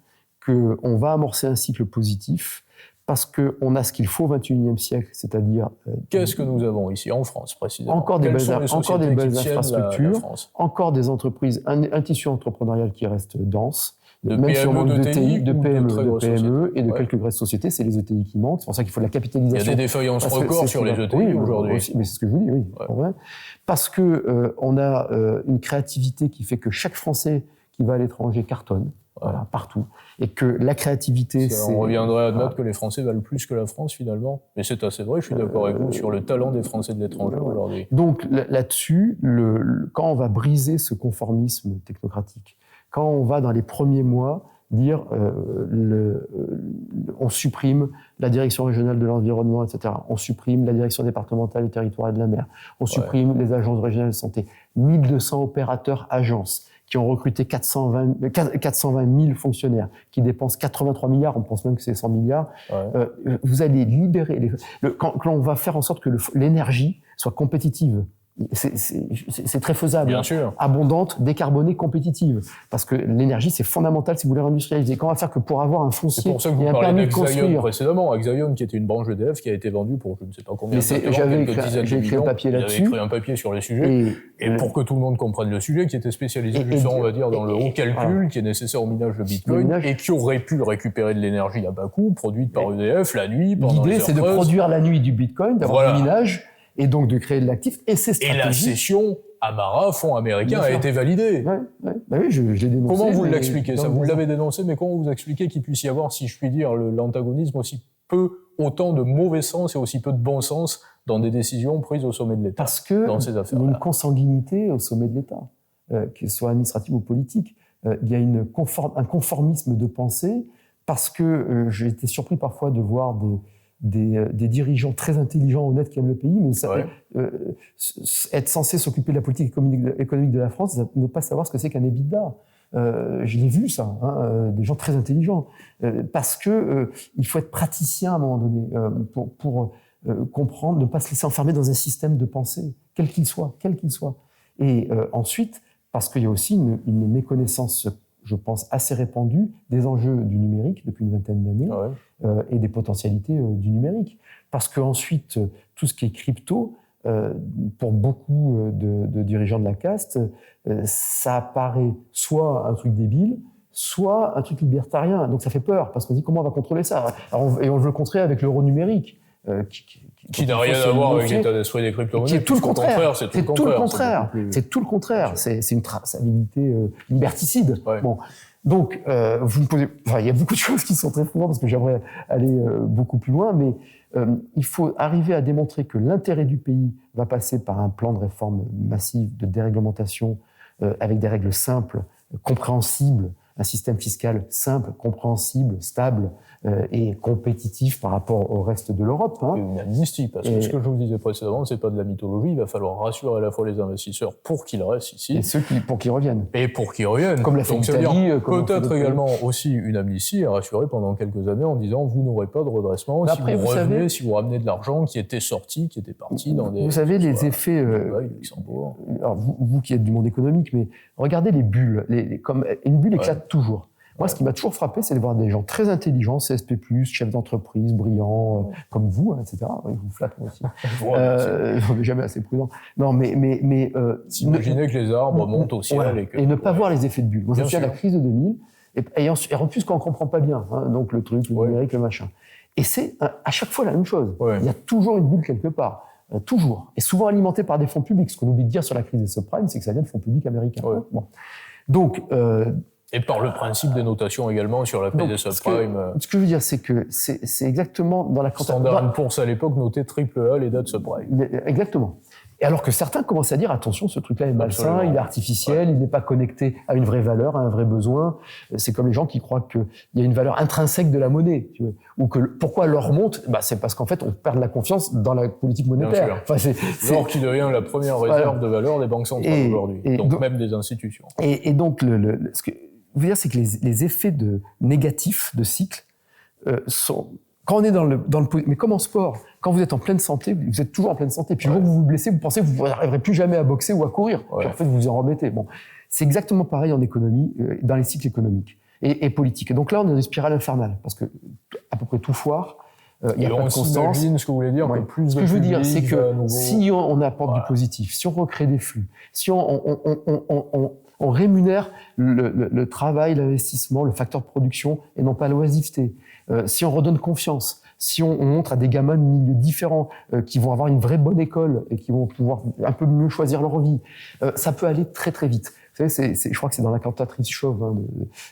qu'on va amorcer un cycle positif parce qu'on a ce qu'il faut au XXIe siècle, c'est-à-dire... Qu'est-ce que nous avons ici, en France, précisément? Encore des belles infrastructures, encore des entreprises, un tissu entrepreneurial qui reste dense, même sur le monde de TI, de PME et de quelques grosses sociétés, c'est les ETI qui manquent. C'est pour ça qu'il faut de la capitalisation. Il y a des défaillances records sur les ETI aujourd'hui. Mais c'est ce que je vous dis, oui. Ouais. Parce que on a une créativité qui fait que chaque Français qui va à l'étranger cartonne, voilà, partout, et que la créativité, on reviendrait à admettre que les Français valent plus que la France finalement. Mais c'est assez vrai. Je suis d'accord avec vous sur le talent des Français de l'étranger aujourd'hui. Donc là-dessus, quand on va briser ce conformisme technocratique, quand on va dans les premiers mois dire on supprime la direction régionale de l'environnement, etc. On supprime la direction départementale des territoires et de la mer. On supprime les agences régionales de santé. 1200 opérateurs agences qui ont recruté 420 000 fonctionnaires, qui dépensent 83 milliards, on pense même que c'est 100 milliards. Vous allez libérer... Quand on va faire en sorte que l'énergie soit compétitive, c'est très faisable. Bien sûr. Abondante, décarbonée, compétitive. Parce que l'énergie, c'est fondamental si vous voulez réindustrialiser. Quand on va faire que pour avoir un foncier, c'est pour ça que vous parlez d'Axion précédemment. Axion, qui était une branche EDF, qui a été vendue pour je ne sais pas combien de temps. J'ai écrit un papier là-dessus. J'ai écrit un papier sur le sujet. Et pour que tout le monde comprenne le sujet, qui était spécialisé justement, on va dire, dans le haut calcul, qui est nécessaire au minage de Bitcoin, et qui aurait pu récupérer de l'énergie à bas coût, produite par EDF la nuit, pendant les heures creuses. L'idée, c'est de produire la nuit du Bitcoin, d'avoir du minage, et donc de créer de l'actif, et c'est stratégique. Et la cession Amara, fonds américain, a été validée. Bah oui, je l'ai dénoncé. Comment vous l'expliquez ça? Vous l'avez dénoncé, mais comment vous expliquez qu'il puisse y avoir, si je puis dire, l'antagonisme autant de mauvais sens et aussi peu de bon sens dans des décisions prises au sommet de l'État? Parce que dans ces affaires-là. Il y a une consanguinité au sommet de l'État, qu'il soit administratif ou politique. Il y a un conformisme de pensée, parce que j'ai été surpris parfois de voir des dirigeants très intelligents, honnêtes, qui aiment le pays, mais être censé s'occuper de la politique économique de la France, c'est ne pas savoir ce que c'est qu'un EBITDA. Je l'ai vu ça, des gens très intelligents, parce que il faut être praticien à un moment donné pour comprendre, ne pas se laisser enfermer dans un système de pensée, quel qu'il soit. Et ensuite, parce qu'il y a aussi une méconnaissance, je pense, assez répandue des enjeux du numérique depuis une vingtaine d'années et des potentialités du numérique. Parce qu'ensuite, tout ce qui est crypto, pour beaucoup de dirigeants de la caste, ça apparaît soit un truc débile, soit un truc libertarien. Donc ça fait peur, parce qu'on dit comment on va contrôler ça. Et on veut le contrer avec l'euro numérique. qui n'a rien à voir avec l'état d'esprit des crypto-monnaies. Qui est tout le contraire. C'est tout le contraire. C'est tout le contraire. C'est une traçabilité liberticide. Ouais. Bon. Donc, vous me posez, il y a beaucoup de choses qui sont très floues parce que j'aimerais aller beaucoup plus loin, mais il faut arriver à démontrer que l'intérêt du pays va passer par un plan de réforme massive, de déréglementation, avec des règles simples, compréhensibles, un système fiscal simple, compréhensible, stable et compétitif par rapport au reste de l'Europe. Hein. Une amnistie, parce que ce que je vous disais précédemment, c'est pas de la mythologie. Il va falloir rassurer à la fois les investisseurs pour qu'ils restent ici. Et ceux pour qu'ils reviennent. Et pour qu'ils reviennent. Comme l'a fait l'Italie. Peut-être également aussi une amnistie à rassurer pendant quelques années en disant vous n'aurez pas de redressement après, si vous ramenez de l'argent qui était sorti, qui était parti dans des... Vous savez, les effets... Luxembourg. Alors, vous qui êtes du monde économique, mais regardez les bulles. Comme une bulle éclate toujours. Moi, ce qui m'a toujours frappé, c'est de voir des gens très intelligents, CSP+, chefs d'entreprise, brillants, comme vous, etc. Je vous flatte, moi aussi. On n'est jamais assez prudent. Non, mais imaginez que les arbres montent au ciel et ne pas voir les effets de bulle. Moi, je me souviens de la crise de 2000, et en plus, quand on comprend pas bien, hein, donc le truc, le numérique, le machin. Et c'est à chaque fois la même chose. Il y a toujours une bulle quelque part. Toujours. Et souvent alimentée par des fonds publics. Ce qu'on oublie de dire sur la crise des subprimes, c'est que ça vient de fonds publics américains. Ouais. Bon. Donc, et par le principe des notations également sur la crise des subprimes. Ce que je veux dire, c'est que c'est exactement dans la Standard & Poor's à l'époque notait AAA les dates subprimes. Exactement. Et alors que certains commencent à dire attention, ce truc-là est malsain, il est artificiel, il n'est pas connecté à une vraie valeur, à un vrai besoin. C'est comme les gens qui croient qu'il y a une valeur intrinsèque de la monnaie, tu vois, ou que pourquoi l'or monte, c'est parce qu'en fait on perd de la confiance dans la politique monétaire. Enfin, l'or qui devient la première réserve de valeur des banques centrales aujourd'hui, donc même des institutions. Et donc ce que je veux dire, c'est que les effets négatifs de cycle sont... Quand on est dans le mais comme en sport, quand vous êtes en pleine santé, vous êtes toujours en pleine santé. Puis le jour où vous vous blessez, vous pensez que vous n'arriverez plus jamais à boxer ou à courir. Puis en fait, vous vous en remettez. Bon, c'est exactement pareil en économie, dans les cycles économiques et politiques. Et donc là, on est dans une spirale infernale parce que à peu près tout foire. Il y a pas de constance. Ce que vous voulez dire, que plus ce que je veux dire, c'est que si on apporte du positif, si on recrée des flux, si on rémunère le travail, l'investissement, le facteur de production et non pas l'oisiveté. Si on redonne confiance, si on montre à des gamins de milieux différents qui vont avoir une vraie bonne école et qui vont pouvoir un peu mieux choisir leur vie, ça peut aller très très vite. Vous savez, je crois que c'est dans la cantatrice Chauve,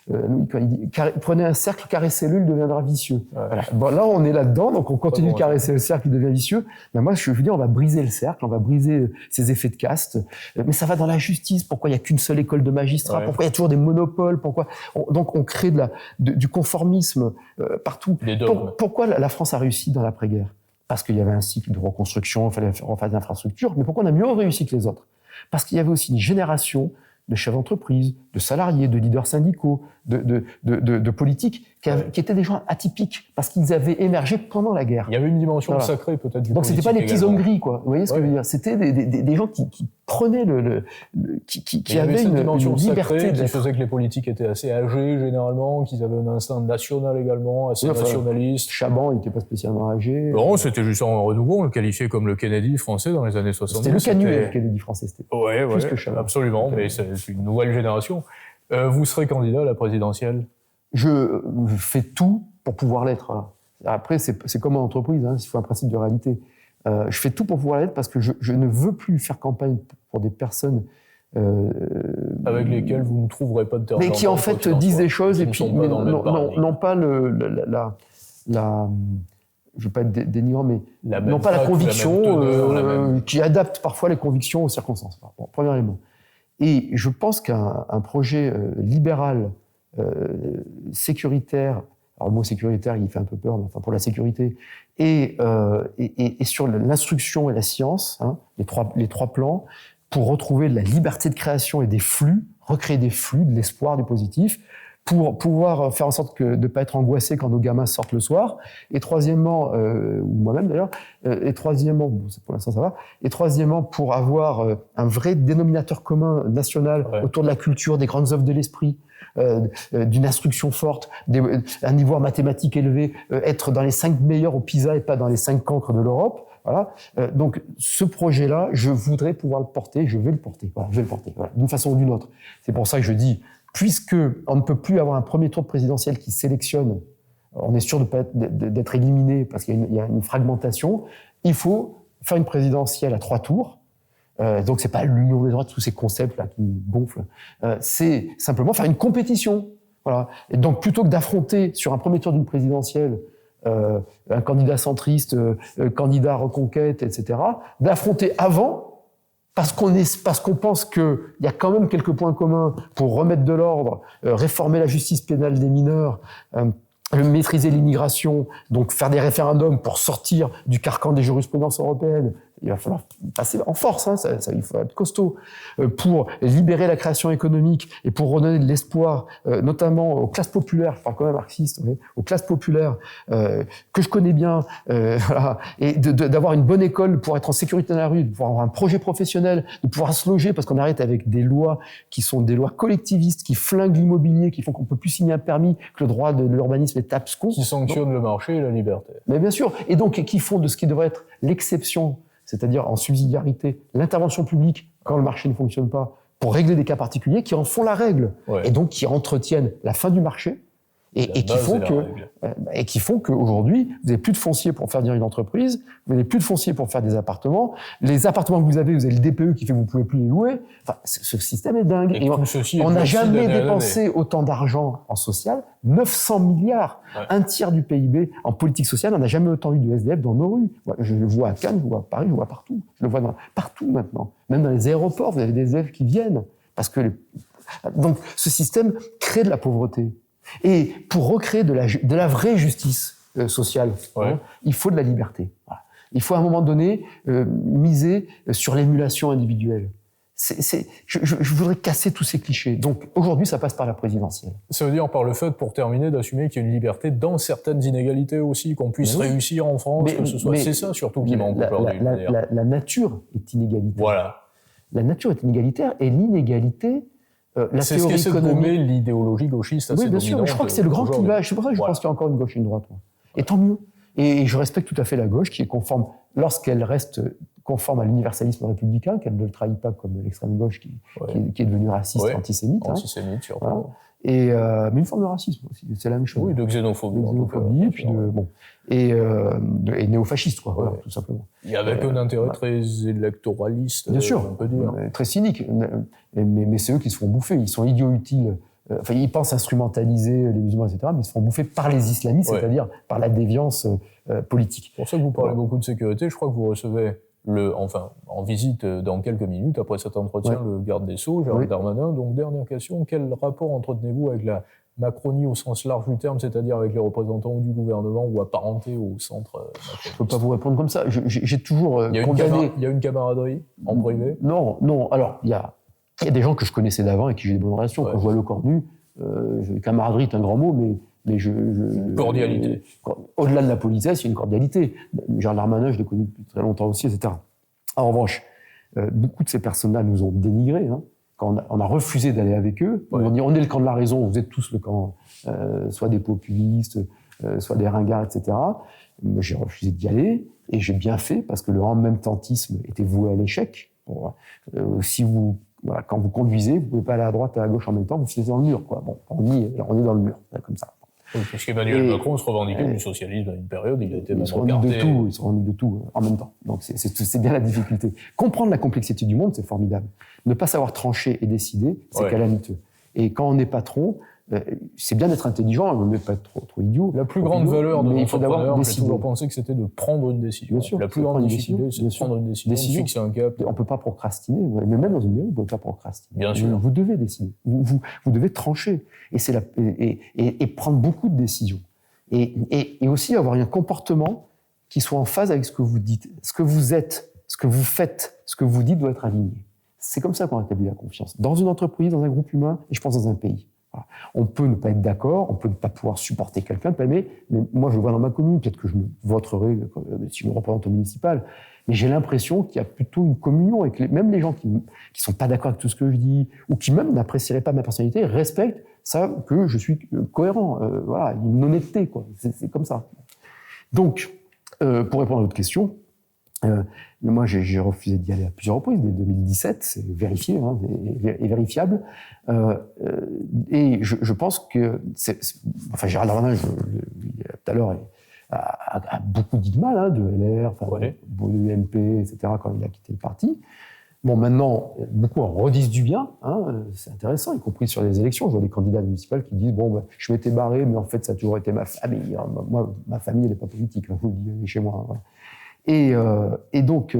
quand il dit prenez un cercle, caressez-le, il deviendra vicieux. Voilà. Bon, là, on est là-dedans, donc on continue de caresser le cercle, il devient vicieux. Mais moi, je veux dire, on va briser le cercle, on va briser ces effets de caste. Mais ça va dans la justice. Pourquoi il n'y a qu'une seule école de magistrats? Pourquoi il y a toujours des monopoles? Donc on crée du conformisme partout. Pourquoi la France a réussi dans l'après-guerre? Parce qu'il y avait un cycle de reconstruction, il fallait refaire des infrastructures. Mais pourquoi on a mieux réussi que les autres? Parce qu'il y avait aussi une génération de chefs d'entreprise, de salariés, de leaders syndicaux, de politiques, qui étaient des gens atypiques, parce qu'ils avaient émergé pendant la guerre. Il y avait une dimension sacrée, peut-être, du Donc, c'était pas les petits hommes gris, quoi. Vous voyez ce que je veux dire? C'était des gens qui prenaient qui avaient une liberté qui faisait que les politiques étaient assez âgés, généralement, qu'ils avaient un instinct national également, assez nationaliste. Chaban, il n'était pas spécialement âgé. Non, c'était juste un renouveau, on le qualifiait comme le Kennedy français dans les années 70. C'était le canuet, le Kennedy français, c'était. Ouais, absolument, mais c'est une nouvelle génération. Vous serez candidat à la présidentielle? Je fais tout pour pouvoir l'être. Voilà. Après, c'est comme en entreprise, il faut un principe de réalité. Je fais tout pour pouvoir l'être parce que je ne veux plus faire campagne pour des personnes avec lesquelles vous ne trouverez pas de terrain. Mais qui en fait disent des choses et puis n'ont pas je veux pas être dénigrant, mais n'ont pas la conviction, qui adaptent parfois les convictions aux circonstances. Bon, premier élément. Et je pense qu'un projet libéral, sécuritaire, alors le mot sécuritaire, il fait un peu peur, mais enfin pour la sécurité, et sur l'instruction et la science, les trois plans, pour retrouver de la liberté de création et des flux, recréer des flux, de l'espoir, du positif, pour pouvoir faire en sorte de ne pas être angoissé quand nos gamins sortent le soir. Et troisièmement, ou moi-même d'ailleurs, et troisièmement, pour l'instant ça va, et troisièmement, pour avoir un vrai dénominateur commun national autour de la culture, des grandes œuvres de l'esprit, d'une instruction forte, un niveau en mathématiques élevé, être dans les 5 meilleurs au PISA et pas dans les 5 cancres de l'Europe. Voilà. Donc, ce projet-là, je voudrais pouvoir le porter, je vais le porter. Voilà, je vais le porter, voilà, d'une façon ou d'une autre. C'est pour ça que je dis, puisque on ne peut plus avoir un premier tour de présidentiel qui sélectionne on est sûr d'être éliminé parce qu'il y a une fragmentation. Il faut faire une présidentielle à 3 tours. Donc c'est pas l'union des droites, tous ces concepts là qui gonflent. C'est simplement faire une compétition. Voilà. Et donc plutôt que d'affronter sur un premier tour d'une présidentielle un candidat centriste, candidat reconquête, etc., d'affronter avant. Parce qu'on pense qu'il y a quand même quelques points communs pour remettre de l'ordre, réformer la justice pénale des mineurs, maîtriser l'immigration, donc faire des référendums pour sortir du carcan des jurisprudences européennes. Il va falloir passer en force, hein, il faut être costaud, pour libérer la création économique et pour redonner de l'espoir, notamment aux classes populaires, je parle quand même marxiste, aux classes populaires que je connais bien, voilà, et d'avoir une bonne école pour être en sécurité dans la rue, de pouvoir avoir un projet professionnel, de pouvoir se loger, parce qu'on arrête avec des lois qui sont des lois collectivistes, qui flinguent l'immobilier, qui font qu'on peut plus signer un permis, que le droit de l'urbanisme est abscon. Qui sanctionnent le marché et la liberté. Mais bien sûr, et donc qui font de ce qui devrait être l'exception, c'est-à-dire en subsidiarité, l'intervention publique quand le marché ne fonctionne pas, pour régler des cas particuliers, qui en font la règle, et donc qui entretiennent la fin du marché, et qui font qu'aujourd'hui, vous n'avez plus de foncier pour faire dire une entreprise, vous n'avez plus de foncier pour faire des appartements, les appartements que vous avez le DPE qui fait que vous ne pouvez plus les louer, enfin, ce système est dingue. Et on n'a jamais dépensé autant d'argent en social, 900 milliards, un tiers du PIB en politique sociale, on n'a jamais autant eu de SDF dans nos rues. Je le vois à Cannes, je le vois à Paris, je le vois partout, je le vois partout maintenant. Même dans les aéroports, vous avez des SDF qui viennent, parce que donc ce système crée de la pauvreté. Et pour recréer de la vraie justice sociale, il faut de la liberté. Voilà. Il faut à un moment donné miser sur l'émulation individuelle. Je voudrais casser tous ces clichés. Donc aujourd'hui, ça passe par la présidentielle. Ça veut dire, par le fait, pour terminer, d'assumer qu'il y a une liberté dans certaines inégalités aussi, qu'on puisse réussir en France, que ce soit... C'est ça surtout qui manque aujourd'hui. La nature est inégalitaire. Voilà. La nature est inégalitaire et l'inégalité... c'est ce qui essaie de gommer l'idéologie gauchiste assez dominante. Oui, bien sûr, mais je crois que c'est le grand clivage. C'est pour ça que je pense qu'il y a encore une gauche et une droite. Et tant mieux. Et je respecte tout à fait la gauche qui est conforme, lorsqu'elle reste conforme à l'universalisme républicain, qu'elle ne le trahit pas comme l'extrême gauche qui est devenue raciste, antisémite. Antisémite, surtout. Voilà. Mais une forme de racisme aussi, c'est la même chose. Oui, de xénophobie. Puis et néofasciste, quoi, voilà, tout simplement. Il y avait un intérêt très électoraliste, bien sûr, on peut dire. Très cynique. Mais c'est eux qui se font bouffer. Ils sont idiots utiles. Enfin, ils pensent instrumentaliser les musulmans, etc., mais ils se font bouffer par les islamistes, c'est-à-dire par la déviance politique. C'est pour ça que vous parlez beaucoup de sécurité. Je crois que vous recevez en visite dans quelques minutes, après cet entretien, le garde des Sceaux, Gérald Darmanin. Donc, dernière question, quel rapport entretenez-vous avec la Macronie au sens large du terme, c'est-à-dire avec les représentants du gouvernement ou apparentés au centre macroniste? Je ne peux pas vous répondre comme ça. J'ai toujours condamné... Il y a une camaraderie en privé? Non. Alors, il y a des gens que je connaissais d'avant et qui j'ai des bonnes relations. Quand je vois Le Cornu, camaraderie est un grand mot, mais cordialité. Au-delà de la politesse, il y a une cordialité. Gérald Darmanin, je l'ai connu depuis très longtemps aussi, etc. En revanche, beaucoup de ces personnes-là nous ont dénigrés. Hein. Quand on a refusé d'aller avec eux, on dit on est le camp de la raison, vous êtes tous le camp, soit des populistes, soit des ringards, etc. Moi, j'ai refusé d'y aller, et j'ai bien fait, parce que le en-même-tentisme était voué à l'échec. Quand vous conduisez, vous ne pouvez pas aller à droite et à gauche en même temps, vous finissez dans le mur. Bon, on est dans le mur, comme ça. Oui, parce qu'Emmanuel Macron se revendiquait du socialisme à une période, il a été même encarté. Ils se revendiquent de tout en même temps. Donc c'est bien la difficulté. Comprendre la complexité du monde, c'est formidable. Ne pas savoir trancher et décider, c'est calamiteux. Et quand on est patron, c'est bien d'être intelligent, mais pas être trop idiot. La plus grande valeur de l'entrepreneur, j'ai toujours pensé que c'était de prendre une décision. Bien sûr, la plus grande difficulté, c'est de prendre une décision, de fixer un cap. On ne peut pas procrastiner, mais même dans une vie, on ne peut pas procrastiner. Bien sûr. Vous devez décider, vous devez trancher, et prendre beaucoup de décisions. Et aussi avoir un comportement qui soit en phase avec ce que vous dites. Ce que vous êtes, ce que vous faites, ce que vous dites doit être aligné. C'est comme ça qu'on établit la confiance. Dans une entreprise, dans un groupe humain, et je pense dans un pays. Voilà. On peut ne pas être d'accord, on peut ne pas pouvoir supporter quelqu'un, mais moi je le vois dans ma commune, peut-être que je me voterai si je me représente au municipal, mais j'ai l'impression qu'il y a plutôt une communion avec même les gens qui sont pas d'accord avec tout ce que je dis, ou qui même n'apprécieraient pas ma personnalité, respectent ça, que je suis cohérent. Voilà, une honnêteté, quoi. C'est comme ça. Donc, pour répondre à votre question, moi, j'ai refusé d'y aller à plusieurs reprises, dès 2017, c'est vérifié et vérifiable. Et je pense que... Gérald Darmanin, tout à l'heure, a beaucoup dit de mal de LR, de UMP, etc., quand il a quitté le parti. Bon, maintenant, beaucoup en redisent du bien, c'est intéressant, y compris sur les élections. Je vois des candidats municipaux qui disent « Bon, je m'étais barré, mais en fait, ça a toujours été ma famille. Moi, ma famille, elle n'est pas politique, je vous le dis chez moi. » Et donc,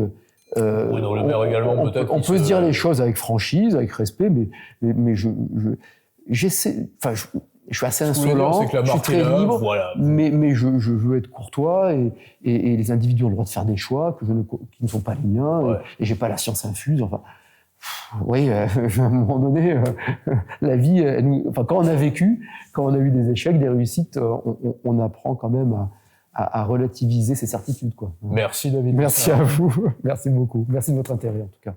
Bruno Le Maire également, peut-être. On peut se dire les choses avec franchise, avec respect, mais je suis assez insolent, je suis très libre, mais je veux être courtois et les individus ont le droit de faire des choix qui ne sont pas les miens et j'ai pas la science infuse. Enfin, oui, à un moment donné, la vie, quand on a vécu, quand on a eu des échecs, des réussites, on apprend quand même à relativiser ses certitudes, quoi. Merci David. Merci à vous. Merci beaucoup. Merci de votre intérêt en tout cas.